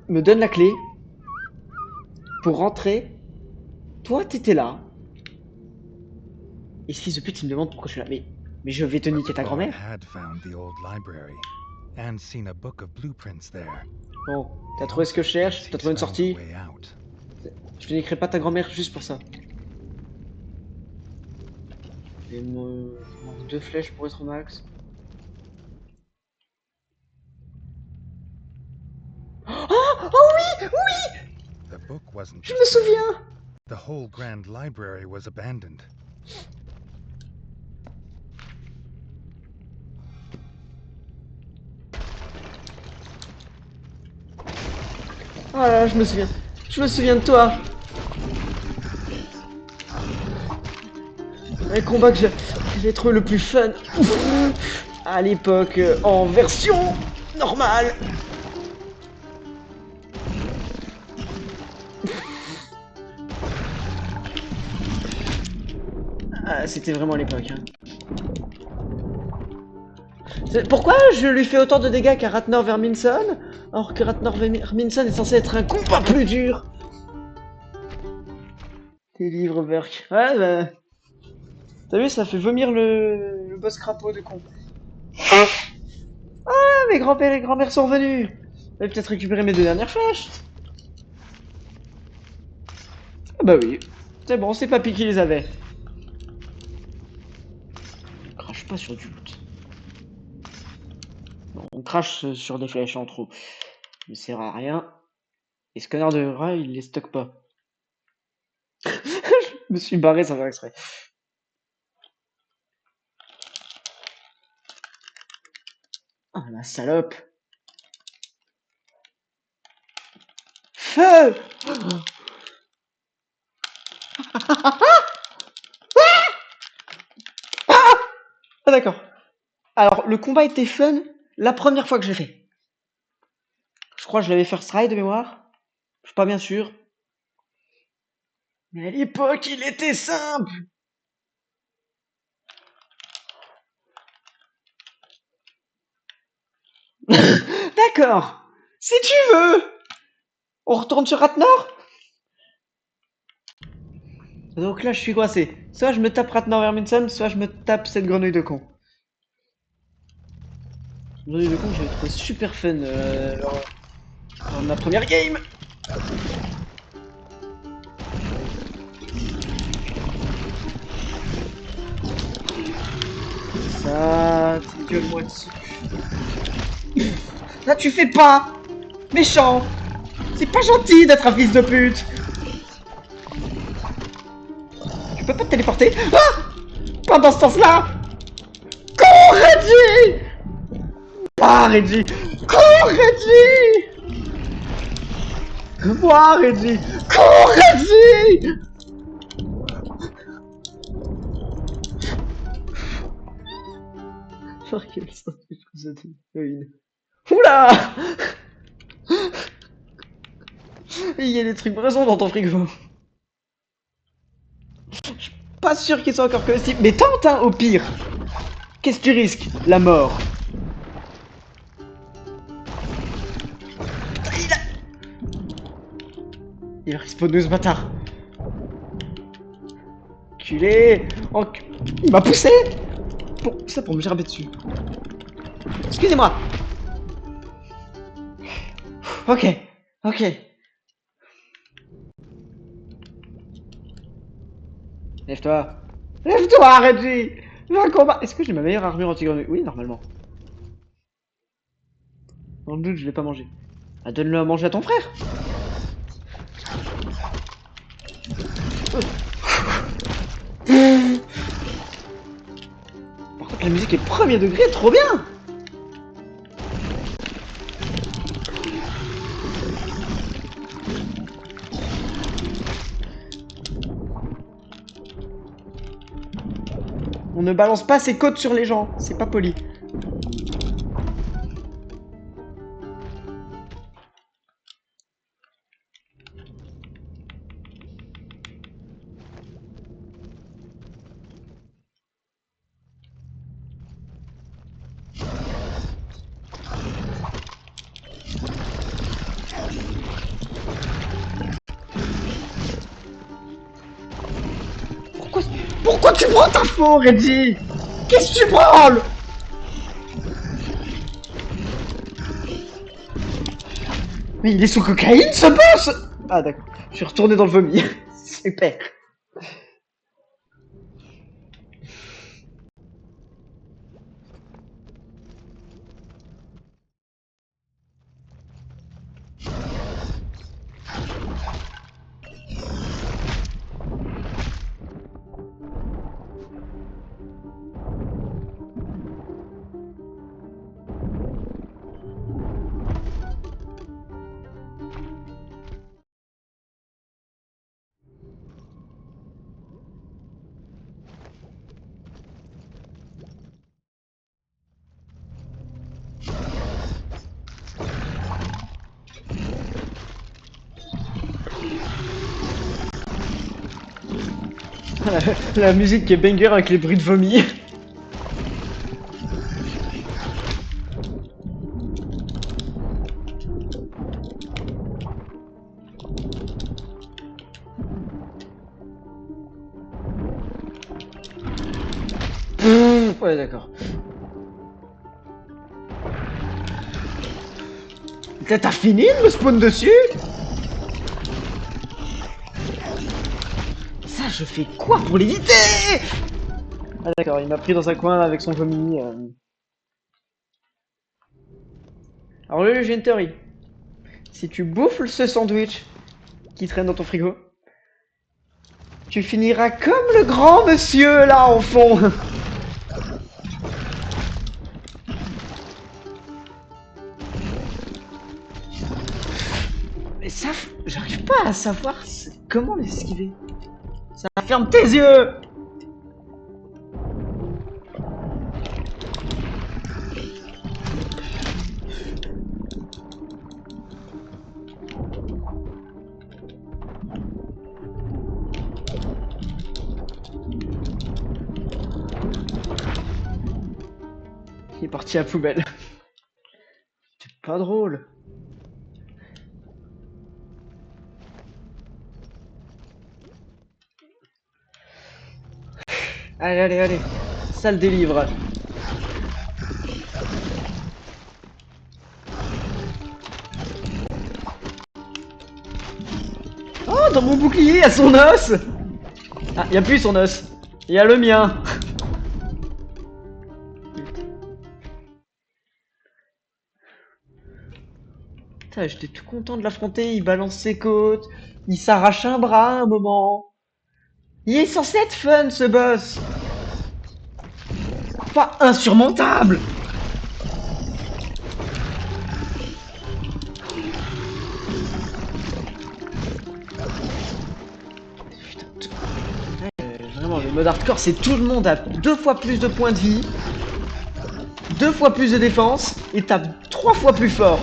me donne la clé pour rentrer. Toi, t'étais là. Et ce fils de pute, il me demande pourquoi je suis là. Mais je vais te niquer ta Bard grand-mère. had found the old library and seen a book of blueprints there. Bon, t'as trouvé ce que je cherche, t'as trouvé une sortie. Way out. Je te niquerai pas ta grand-mère juste pour ça. Il me manque 2 flèches pour être au max. Oh, oh oui, oui, The book wasn't je me just there. souviens. The whole grand library was abandoned. Oh là là, je me souviens. Je me souviens de toi. Les combats que j'ai trouvé le plus fun à l'époque en version normale. Ah, c'était vraiment l'époque. Hein. Pourquoi je lui fais autant de dégâts qu'à Ratnor Verminson, alors que Ratnor Verminson est censé être un combat plus dur? Tes livres, Burk. Ouais, bah... T'as vu, ça fait vomir le boss crapaud de con. Ah, mes grands-pères et grand-mères sont revenus. Je vais peut-être récupérer mes 2 dernières flèches. Ah bah oui. C'est bon, c'est Papy qui les avait. On crache pas sur du loot. Non, on crache sur des flèches en trop. Ça ne sert à rien. Et ce connard de rat, il les stocke pas. Je me suis barré sans faire exprès. Ah la salope. Feu. Ah d'accord. Alors, le combat était fun la première fois que je l'ai fait. Je crois que je l'avais first try de mémoire. Je suis pas bien sûr. Mais à l'époque, il était simple. D'accord. Si tu veux. On retourne sur Ratnor. Donc là, je suis coincé. Soit je me tape Ratnor Verminson, soit je me tape cette grenouille de con. Cette grenouille de con, j'ai trouvé super fun lors de ma première game. Ça, gueule-moi dessus. Là, tu fais pas. Méchant. C'est pas gentil d'être un fils de pute. Tu peux pas te téléporter? Ah! Pendant ce sens-là. Cours, Reggie! Ah, Reggie! Cours, Reggie! Moi, Reggie! Cours, Reggie! Par quel sandwich vous êtes une? Oula! Il y a des trucs présents dans ton frigo. Je suis pas sûr qu'ils soient encore comestibles, mais tente hein, au pire. Qu'est-ce que tu risques? La mort. Il a respawné ce bâtard. Culé. Il m'a poussé. Pour me gerber dessus. Excusez-moi. Ok. Lève-toi. Lève-toi, Reggie. Va combat. Est-ce que j'ai ma meilleure armure anti-grenouille? Oui, normalement. Dans le doute, je l'ai pas mangé. Ah, donne-le à manger à ton frère. Par contre, la musique est premier degré, trop bien. On ne balance pas ses côtes sur les gens, c'est pas poli. Pourquoi tu prends ta faute, Reggie? Qu'est-ce que tu branles? Mais il est sous cocaïne, ce boss? Ah d'accord, je suis retourné dans le vomi. Super. La musique qui est banger avec les bruits de vomi. Ouais, d'accord. T'as fini de me spawn dessus? Ça, je fais quoi pour l'éviter? Ah d'accord, il m'a pris dans un coin avec son vomi. Alors lui, j'ai une théorie. Si tu bouffes ce sandwich qui traîne dans ton frigo, tu finiras comme le grand monsieur là au fond. Mais ça, j'arrive pas à savoir comment l'esquiver. Ça ferme tes yeux. Il est parti à la poubelle. C'est pas drôle. Allez. Ça le délivre. Oh, dans mon bouclier, il y a son os. Ah, il y a plus son os. Il y a le mien. Putain, j'étais tout content de l'affronter. Il balance ses côtes. Il s'arrache un bras à un moment. Il est censé être fun, ce boss. Pas insurmontable. Vraiment, le mode hardcore, c'est tout le monde a 2 fois plus de points de vie, 2 fois plus de défense et tape 3 fois plus fort.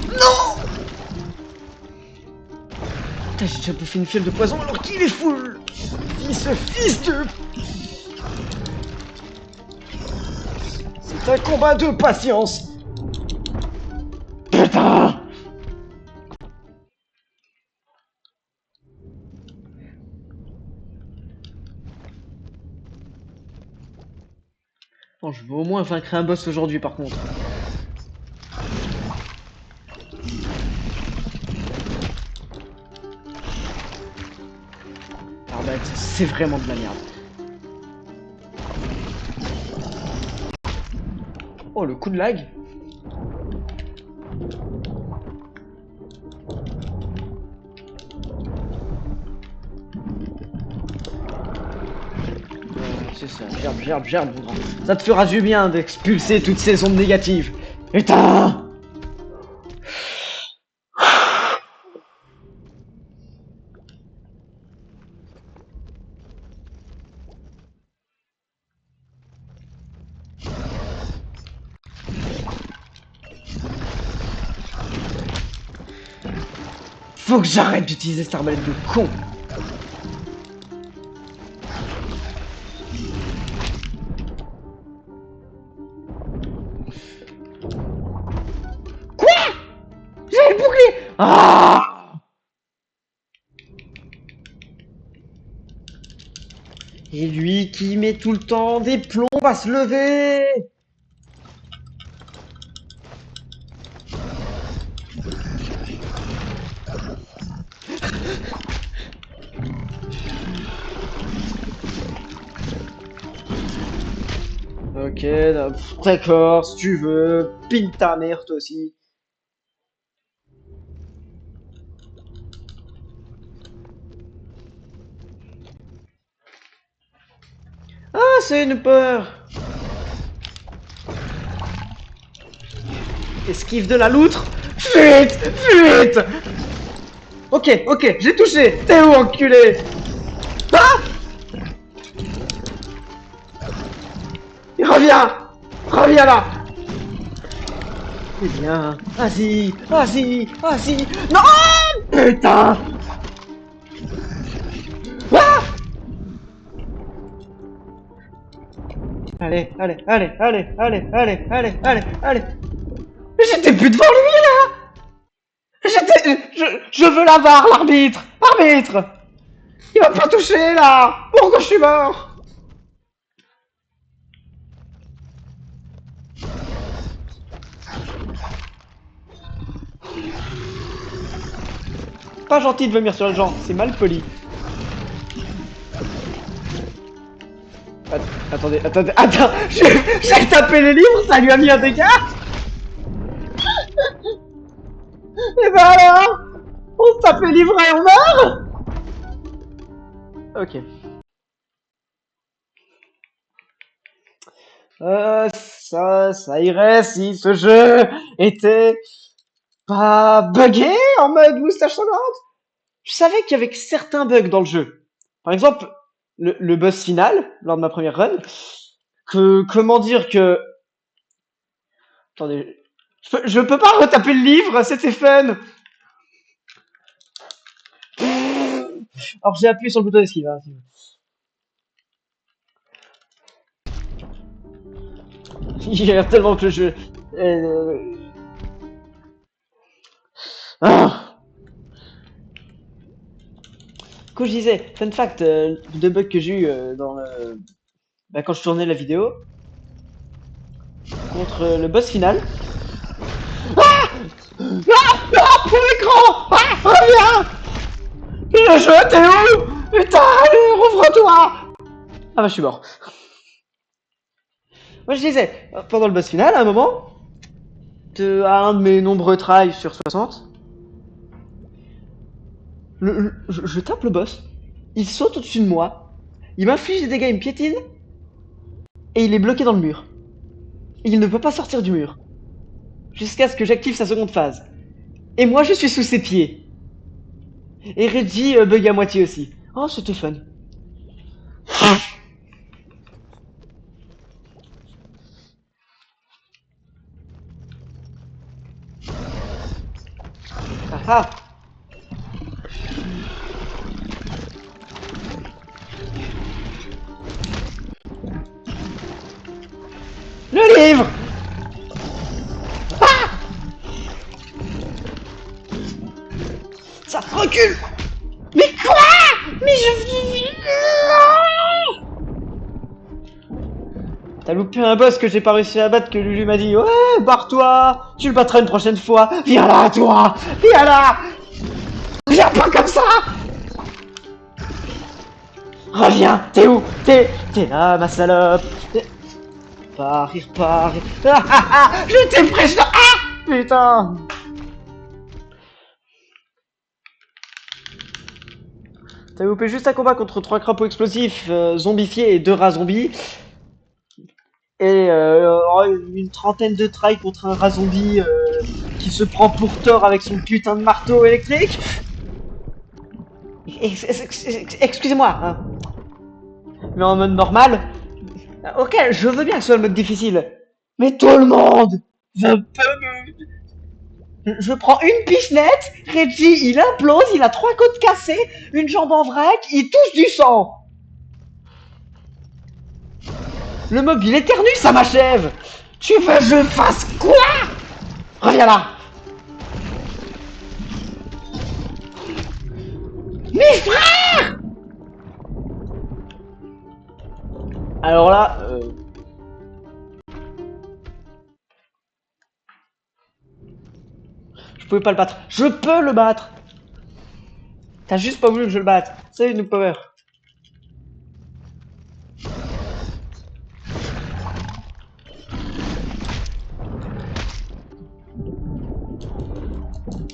Non! Putain, j'ai déjà bouffé une fiole de poison alors qu'il est full. Ce fils de... C'est un combat de patience. Putain! Bon, je veux au moins vaincre un boss aujourd'hui par contre. Ah bah, c'est vraiment de la merde. Oh, le coup de lag. C'est ça, gerbe, mon grand. Ça te fera du bien d'expulser toutes ces ondes négatives. Putain! Faut que j'arrête d'utiliser cette arbalète de con. Quoi? J'ai le bouclier. Ah! Et lui qui met tout le temps des plombs à se lever. Ok, d'accord, si tu veux, pile ta mère toi aussi. Ah, c'est une peur. Esquive de la loutre. Fuite, fuite. Ok, j'ai touché. T'es où, enculé? Ah! Reviens là. Eh bien, vas-y. Non! Putain! Ah! Allez. Mais j'étais plus devant lui là! Je veux la barre, l'arbitre! Arbitre! Il m'a pas touché là! Pourquoi je suis mort? Pas gentil de vomir sur les gens, c'est mal poli. Attendez, attends, j'ai tapé les livres, ça lui a mis un dégât. Et ben alors, on se tape les livres et on meurt. Ok. Ça irait si ce jeu était pas buggé en mode moustache sanglante. Je savais qu'il y avait certains bugs dans le jeu. Par exemple, le boss final, lors de ma première run, comment dire que... Attendez, je peux pas retaper le livre, c'était fun. Alors j'ai appuyé sur le bouton d'esquive. Hein. Il a tellement que le jeu... Ah. Quand je disais, fun fact, deux bugs que j'ai eu dans le... Bah, quand je tournais la vidéo, contre le boss final. Ah! Pour l'écran! Ah! Reviens! Le jeu, t'es où? Putain, allez, rouvre-toi! Ah bah je suis mort. Moi je disais, pendant le boss final, à un moment, à un de mes nombreux tries sur 60, je tape le boss, il saute au-dessus de moi, il m'inflige des dégâts, il me piétine, et il est bloqué dans le mur. Et il ne peut pas sortir du mur. Jusqu'à ce que j'active sa seconde phase. Et moi je suis sous ses pieds. Et Reggie bug à moitié aussi. Oh, c'était fun. Ah ah. Le livre. Ça recule. Mais quoi? Mais je... T'as loupé un boss que j'ai pas réussi à battre, que Lulu m'a dit ouais, barre-toi, tu le battras une prochaine fois. Viens là, toi. Viens là. Viens pas comme ça. Reviens. T'es où? T'es là, ma salope. Repars, il repart. Ah ah ah. Je t'ai presque... Ah putain. T'as loupé juste un combat contre 3 crapauds explosifs zombifiés et 2 rats zombies. Et une trentaine de tries contre un rat zombie qui se prend pour tort avec son putain de marteau électrique. Excusez-moi, hein. Mais en mode normal. Ok, je veux bien que ce soit le mode difficile. Mais tout le monde veut Je prends une pichenette, Reggie il implose, il a 3 côtes cassées, une jambe en vrac, il touche du sang. Le mob il éternue, ça m'achève. Tu veux que je fasse quoi? Reviens là. Mes frères. Alors là, je pouvais pas le battre. Je peux le battre. T'as juste pas voulu que je le batte. Salut Noob Power.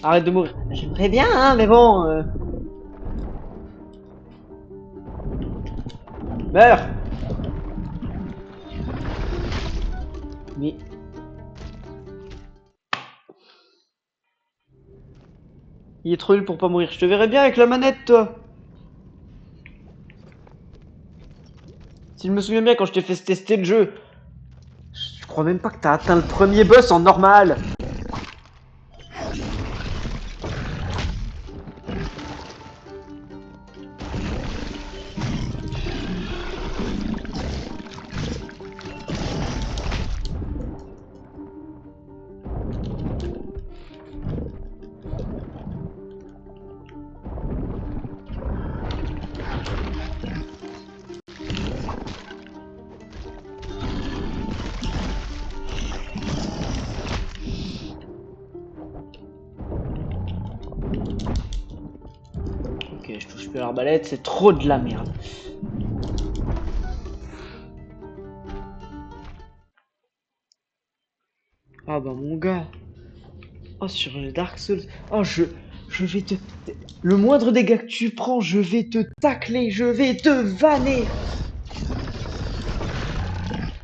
Arrête de mourir. J'aimerais bien, hein, mais bon. Meurs. Mais... Il est trop nul pour pas mourir. Je te verrais bien avec la manette, toi. Si je me souviens bien quand je t'ai fait tester le jeu. Je crois même pas que t'as atteint le premier boss en normal. Ok, je touche plus à l'arbalète, c'est trop de la merde. Ah bah mon gars. Oh sur les Dark Souls. Oh je vais te... Le moindre dégât que tu prends, je vais te tacler, je vais te vanner.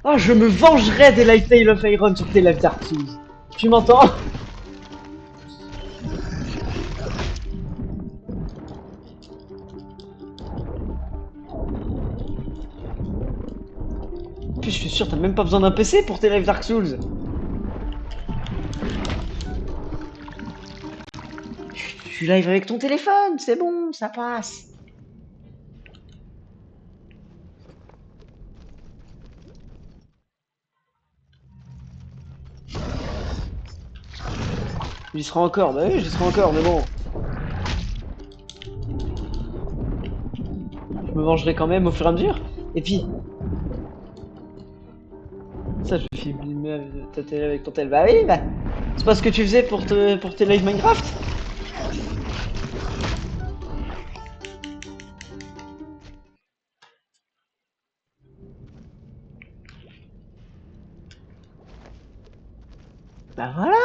Ah je me vengerai des Lifetale of Iron sur tes Life Dark Souls. Tu m'entends? Puis je suis sûr t'as même pas besoin d'un PC pour tes Life Dark Souls. Tu live avec ton téléphone, c'est bon, ça passe. J'y serai encore, bah oui, j'y serai encore, mais bon. Je me vengerai quand même au fur et à mesure. Et puis... Ça, je vais filmer ta télé avec ton tel. Bah oui, bah... C'est pas ce que tu faisais pour tes live Minecraft? Bah voilà.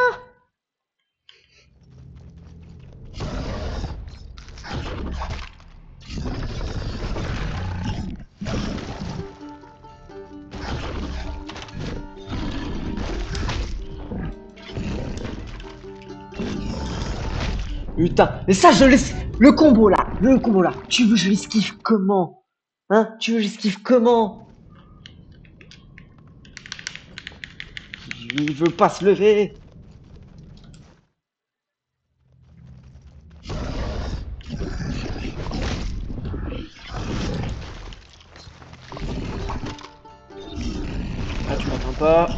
Putain, mais ça je laisse... le combo là, tu veux que je l'esquive comment? Hein? Tu veux que j'esquive comment? Il veut pas se lever. Ah, tu m'entends pas.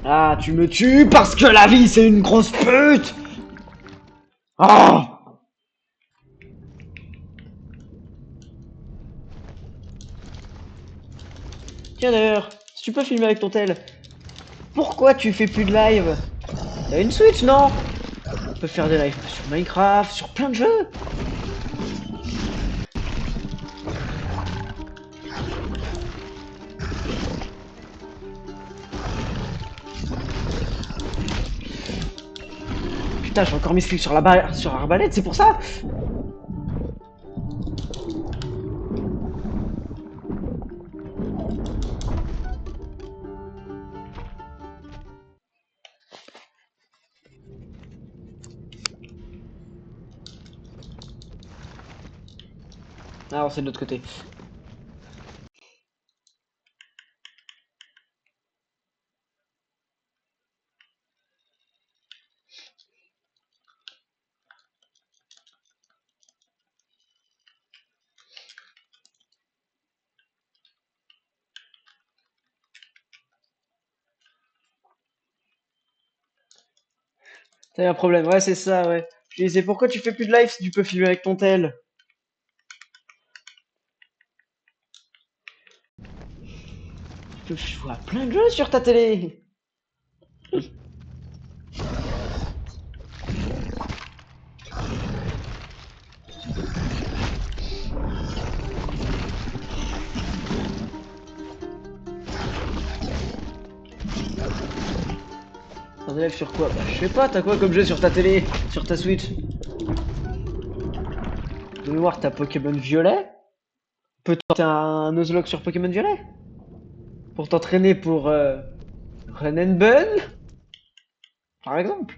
Ah, tu me tues parce que la vie c'est une grosse pute. Ah! Tiens d'ailleurs, si tu peux filmer avec ton tel, pourquoi tu fais plus de live? T'as une Switch, non? Tu peux faire des lives sur Minecraft, sur plein de jeux. Putain, j'ai encore mis ce clic sur l'arbalète, c'est pour ça. Alors c'est de l'autre côté. T'as un problème, ouais c'est ça, ouais. Je disais pourquoi tu fais plus de live si tu peux filmer avec ton tel? Tu peux jouer à plein de jeux sur ta télé. Un live sur quoi? Bah je sais pas, t'as quoi comme jeu sur ta télé? Sur ta Switch? De mémoire, t'as Pokémon Violet? Peut tenter un Nuzlocke sur Pokémon Violet? Pour t'entraîner pour Run and Bun? Par exemple.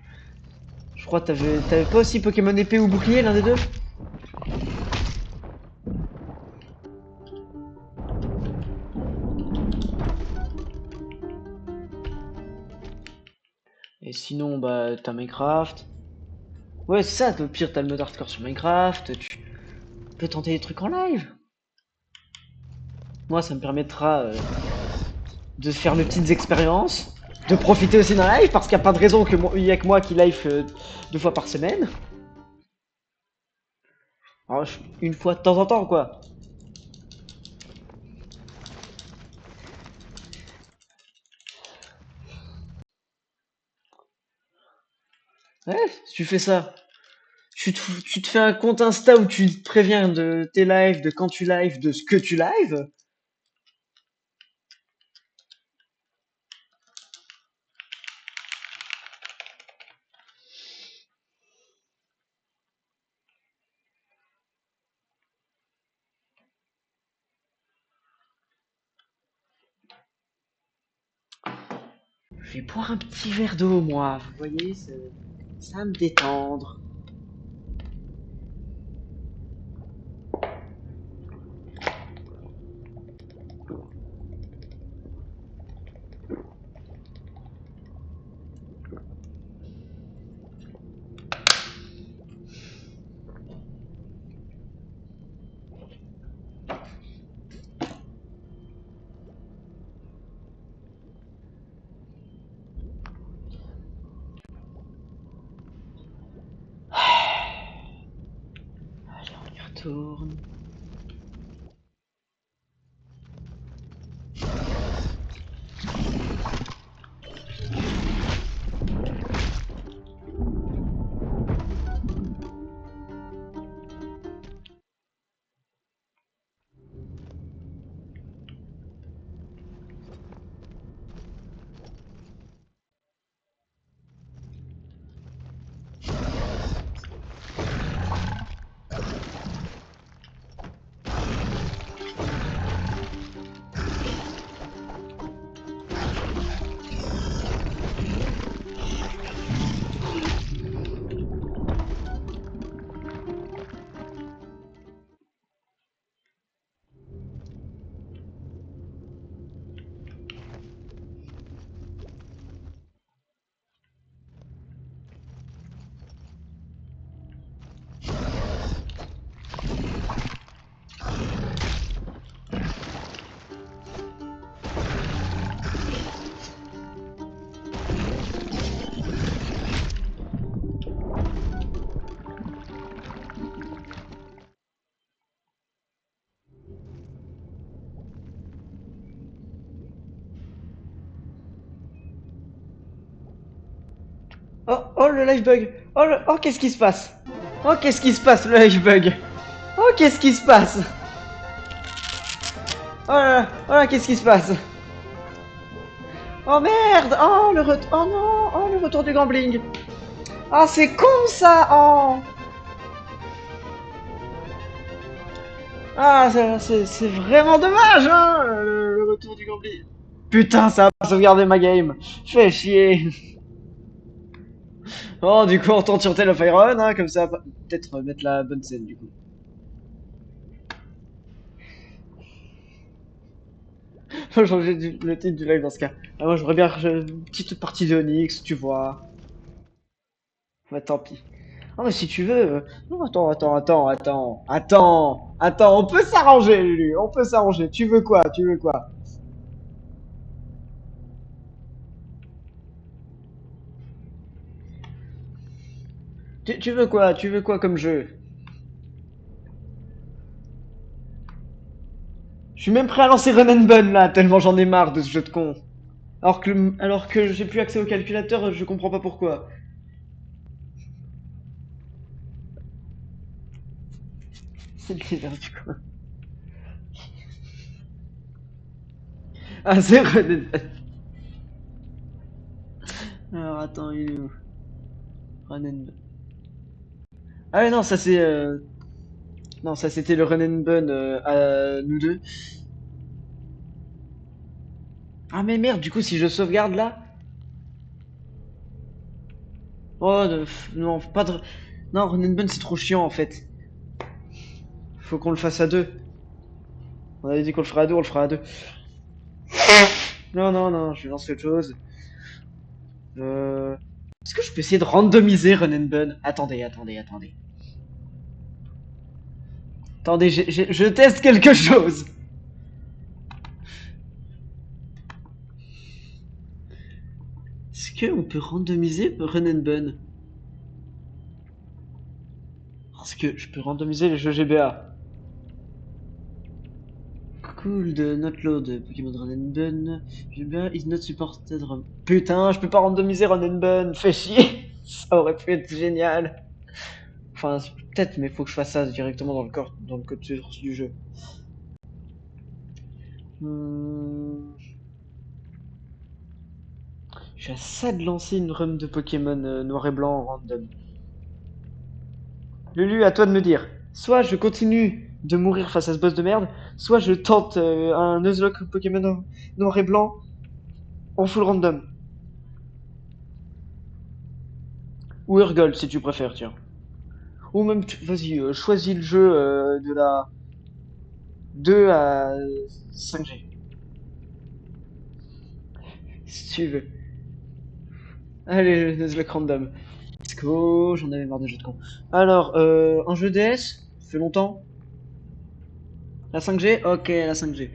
Je crois que t'avais pas aussi Pokémon épée ou bouclier, l'un des deux? Et sinon, bah, t'as Minecraft. Ouais, c'est ça, au pire, t'as le mode hardcore sur Minecraft, tu peux tenter des trucs en live. Moi, ça me permettra de faire mes petites expériences, de profiter aussi d'un live, parce qu'il n'y a pas de raison qu'il y ait que moi qui live 2 fois par semaine. Alors, une fois de temps en temps, quoi. Ouais, si tu fais ça. Tu te fais un compte Insta où tu te préviens de tes lives, de quand tu lives, de ce que tu lives. Je vais boire un petit verre d'eau, moi. Vous voyez, ça va me détendre. Allez, on y retourne. Oh, le life bug. Oh, oh, qu'est-ce qui se passe? Oh, qu'est-ce qui se passe, le life bug? Oh, qu'est-ce qui se passe? Oh là, qu'est-ce qui se passe? Oh merde! Oh, oh non! Oh, le retour du gambling! Ah, c'est con ça! Oh! Ah, c'est vraiment dommage, hein, le retour du gambling. Putain, ça a pas sauvegardé ma game. Fais chier. Oh, du coup, on tourne sur Tale of Iron, hein, comme ça, peut-être mettre la bonne scène, du coup. Faut changer le titre du live dans ce cas. Ah, moi, j'aimerais bien une petite partie de Onyx, tu vois. Ouais, tant pis. Ah, mais si tu veux. Non, attends, on peut s'arranger, Lulu, on peut s'arranger. Tu veux quoi? Tu veux quoi? Tu veux quoi? Tu veux quoi comme jeu? Je suis même prêt à lancer Run and Bun là, tellement j'en ai marre de ce jeu de con. Alors que j'ai plus accès au calculateur, je comprends pas pourquoi. C'est le délire du coup. Ah, c'est Run and Bun. Alors attends, il est où? Run and Bun. Ah ouais, non, ça c'est. Non, ça c'était le Run and Bun à nous deux. Ah, mais merde, du coup, si je sauvegarde là. Oh, non, pas de. Non, Run and Bun c'est trop chiant en fait. Faut qu'on le fasse à deux. On avait dit qu'on le ferait à deux, on le fera à deux. Non, non, non, je vais lancer autre chose. Euh... Est-ce que je peux essayer de randomiser Run and Bun? Attendez. Attendez, je teste quelque chose. Est-ce qu'on peut randomiser Run and Bun? Parce que je peux randomiser les jeux GBA. Cool de not load Pokémon Run and Bun. GBA is not supported. Putain, je peux pas randomiser Run and Bun. Fais chier. Ça aurait pu être génial. Enfin, peut-être, mais faut que je fasse ça directement dans le code source du jeu. Hmm. Je suis à ça de lancer une run de Pokémon noir et blanc random. Lulu, à toi de me dire. Soit je continue de mourir face à ce boss de merde, soit je tente un Nuzlocke Pokémon noir et blanc en full random. Ou Urgol si tu préfères, tiens. Ou même, vas-y, choisis le jeu de la 2 à 5G. Si tu veux. Allez, le Nuzlocke random. Let's go, j'en avais marre des jeux de con. Alors, un jeu DS, ça fait longtemps. La 5G? Ok, la 5G.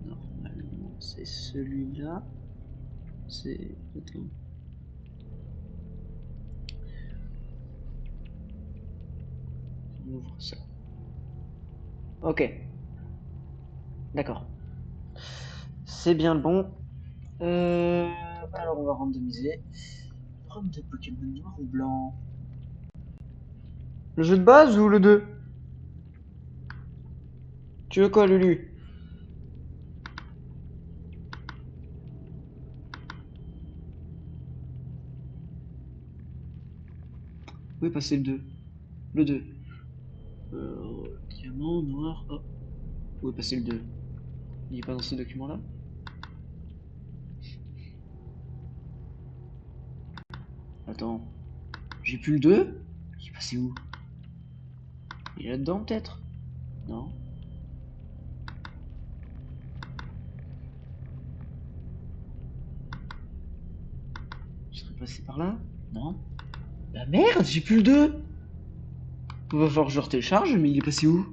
Normalement, c'est celui-là. C'est. Attends. On ouvre ça. Ok, d'accord. C'est bien le bon. Alors, on va randomiser. Run de Pokémon noir ou blanc? Le jeu de base ou le 2? Tu veux quoi, Lulu? Où est passé le 2? Le 2. Diamant, noir. Oh. Où est passé le 2? Il est pas dans ce document-là? Attends. J'ai plus le 2? Il est passé où? Il est là-dedans, peut-être? Non. Je serais passé par là? Non. Bah merde, j'ai plus le 2! Il va falloir que je le retélécharge, mais il est passé où?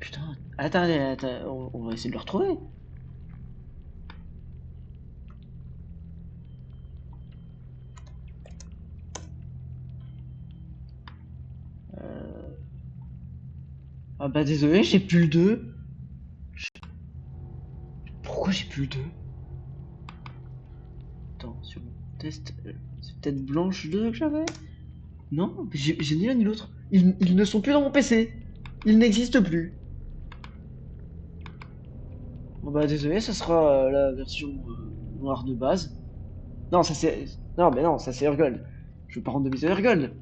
Putain. Attendez, on va essayer de le retrouver. Ah bah désolé, j'ai plus le 2. Pourquoi j'ai plus le 2? Attends, sur mon test, c'est peut-être Blanche 2 que j'avais? Non, j'ai ni l'un ni l'autre. Ils ne sont plus dans mon PC. Ils n'existent plus. Bon bah désolé, ça sera la version noire de base. Non, ça c'est... Non, mais non, ça c'est Urgold. Je veux pas randomiser Urgold.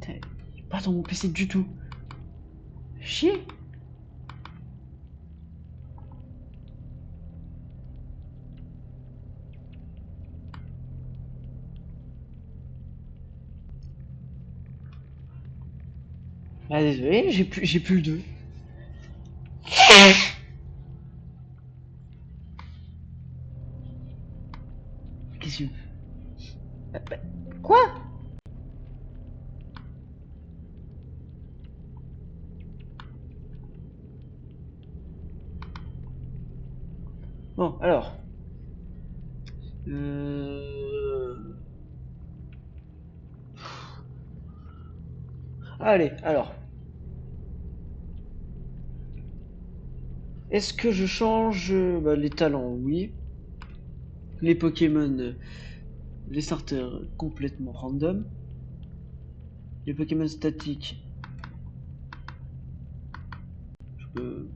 Putain, il est pas dans mon PC du tout. Chier. Bah désolé, j'ai plus le 2. Qu'est-ce que... bah, quoi? Bon, alors... Allez, alors... Est-ce que je change bah, les talents? Oui. Les Pokémon, les starters complètement random. Les Pokémon statiques, je peux...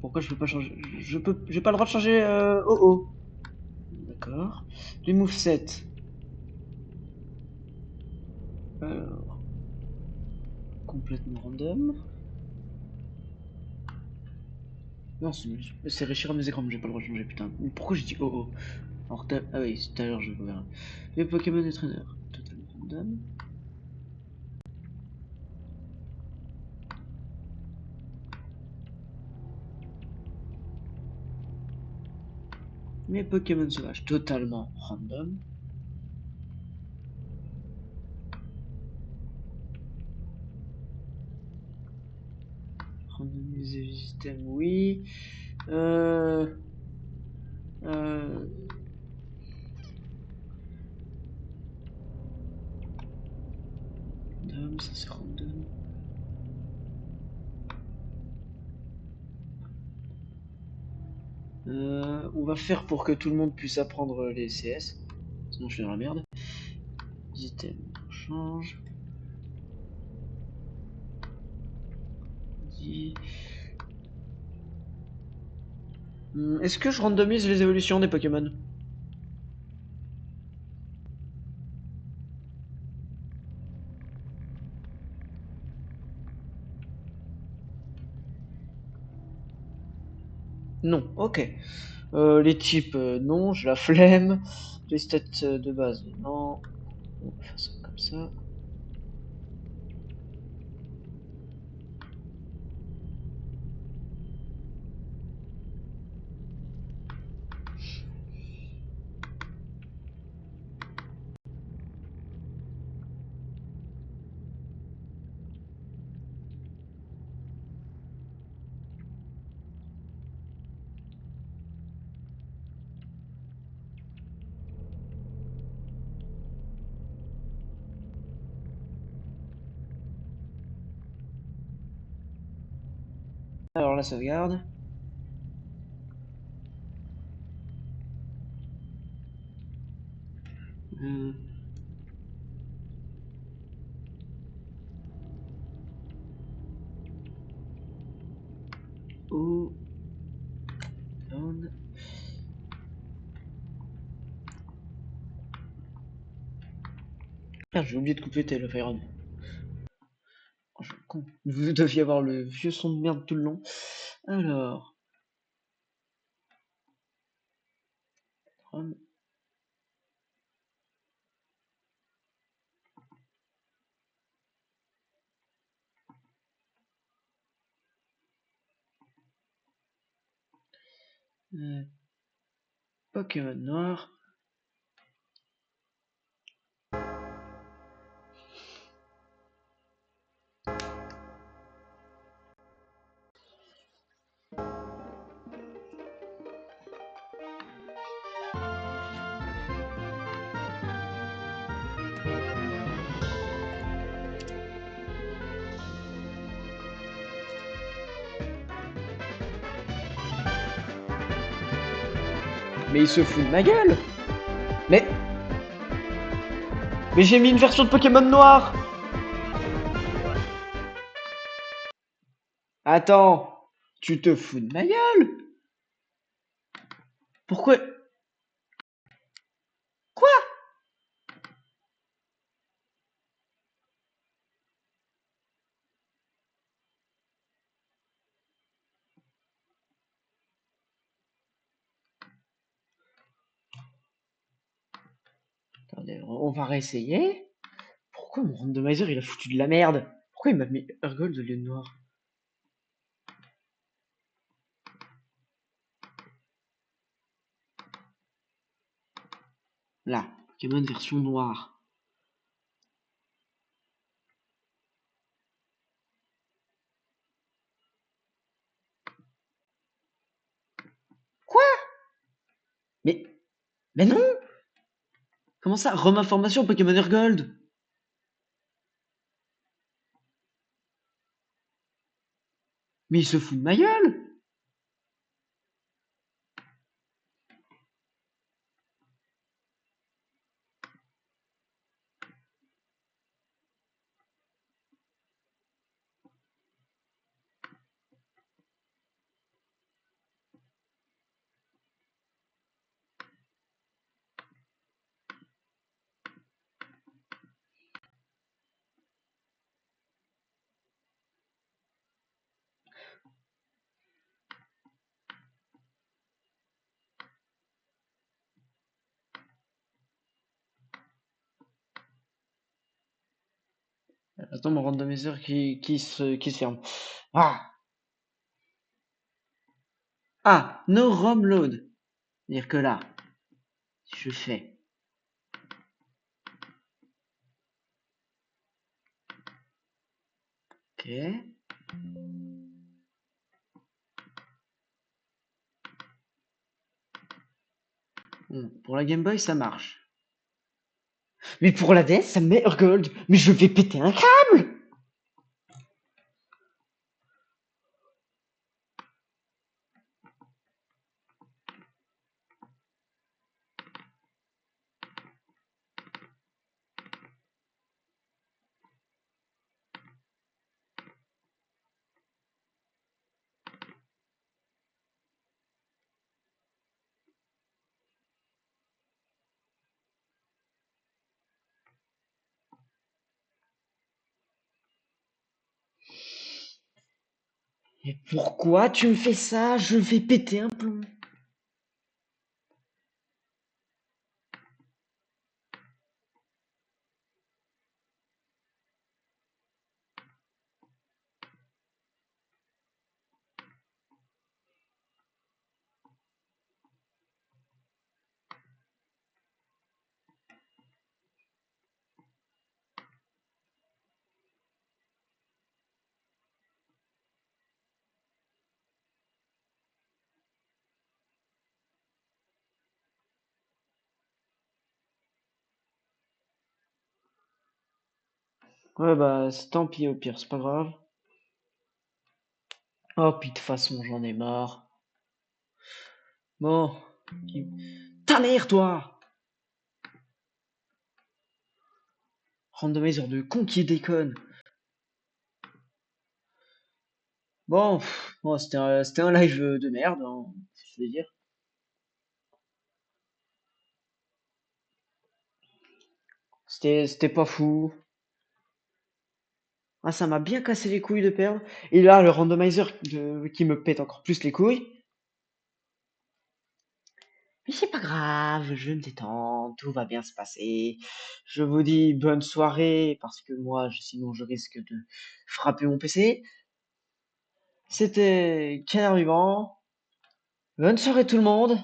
Pourquoi je peux pas changer? J'ai pas le droit de changer oh. D'accord. Les movesets. Alors, complètement random. Non, c'est réussir à mes écrans, mais j'ai pas le droit de changer, putain. Mais pourquoi j'ai dit oh? Alors, ah oui, tout à l'heure, je verrai. Les Pokémon et traîneurs, totalement random. Les Pokémon sauvages, totalement random. Randomiser les systèmes, oui. Euh... Euh... Random, ça c'est random. On va faire pour que tout le monde puisse apprendre les CS. Sinon je suis dans la merde. Item, on change. Est-ce que je randomise les évolutions des Pokémon? Non, ok. Les types, non, j'ai la flemme. Les stats de base, non. On va faire ça comme ça. Alors la sauvegarde. Euh, oh, down. Ah, j'ai oublié de couper le Fire. Oh, je suis con. Vous deviez avoir le vieux son de merde tout le long. Alors. Pokémon noir. Mais il se fout de ma gueule. Mais j'ai mis une version de Pokémon noir. Attends, tu te fous de ma gueule? Pourquoi? Quoi? Attendez, on va réessayer. Pourquoi mon randomizer il a foutu de la merde? Pourquoi il m'a mis Urgold au lieu de noir? Là, Pokémon version noire. Quoi? Mais non! Comment ça? Information Pokémon Urgold? Mais il se fout de ma gueule! Attends, mon randomizer qui se ferme. Ah! Ah! No ROM load. C'est-à-dire que là, si je fais. Ok. Bon, pour la Game Boy, ça marche. Mais pour la DS, ça me met Urgold. Mais je vais péter un câble! Et pourquoi tu me fais ça? Je vais péter un plomb. Ouais, bah, tant pis au pire, c'est pas grave. Oh, puis de toute façon, j'en ai marre. Bon. Ta mère, toi! Randomizer de con qui déconne. Bon, bon c'était un live de merde, hein, je veux dire. C'était pas fou. Ah, ça m'a bien cassé les couilles de perdre. Et là, le randomizer qui me pète encore plus les couilles. Mais c'est pas grave, je vais me détendre, tout va bien se passer. Je vous dis bonne soirée, parce que moi, sinon je risque de frapper mon PC. C'était Canard Vivant. Bonne soirée tout le monde.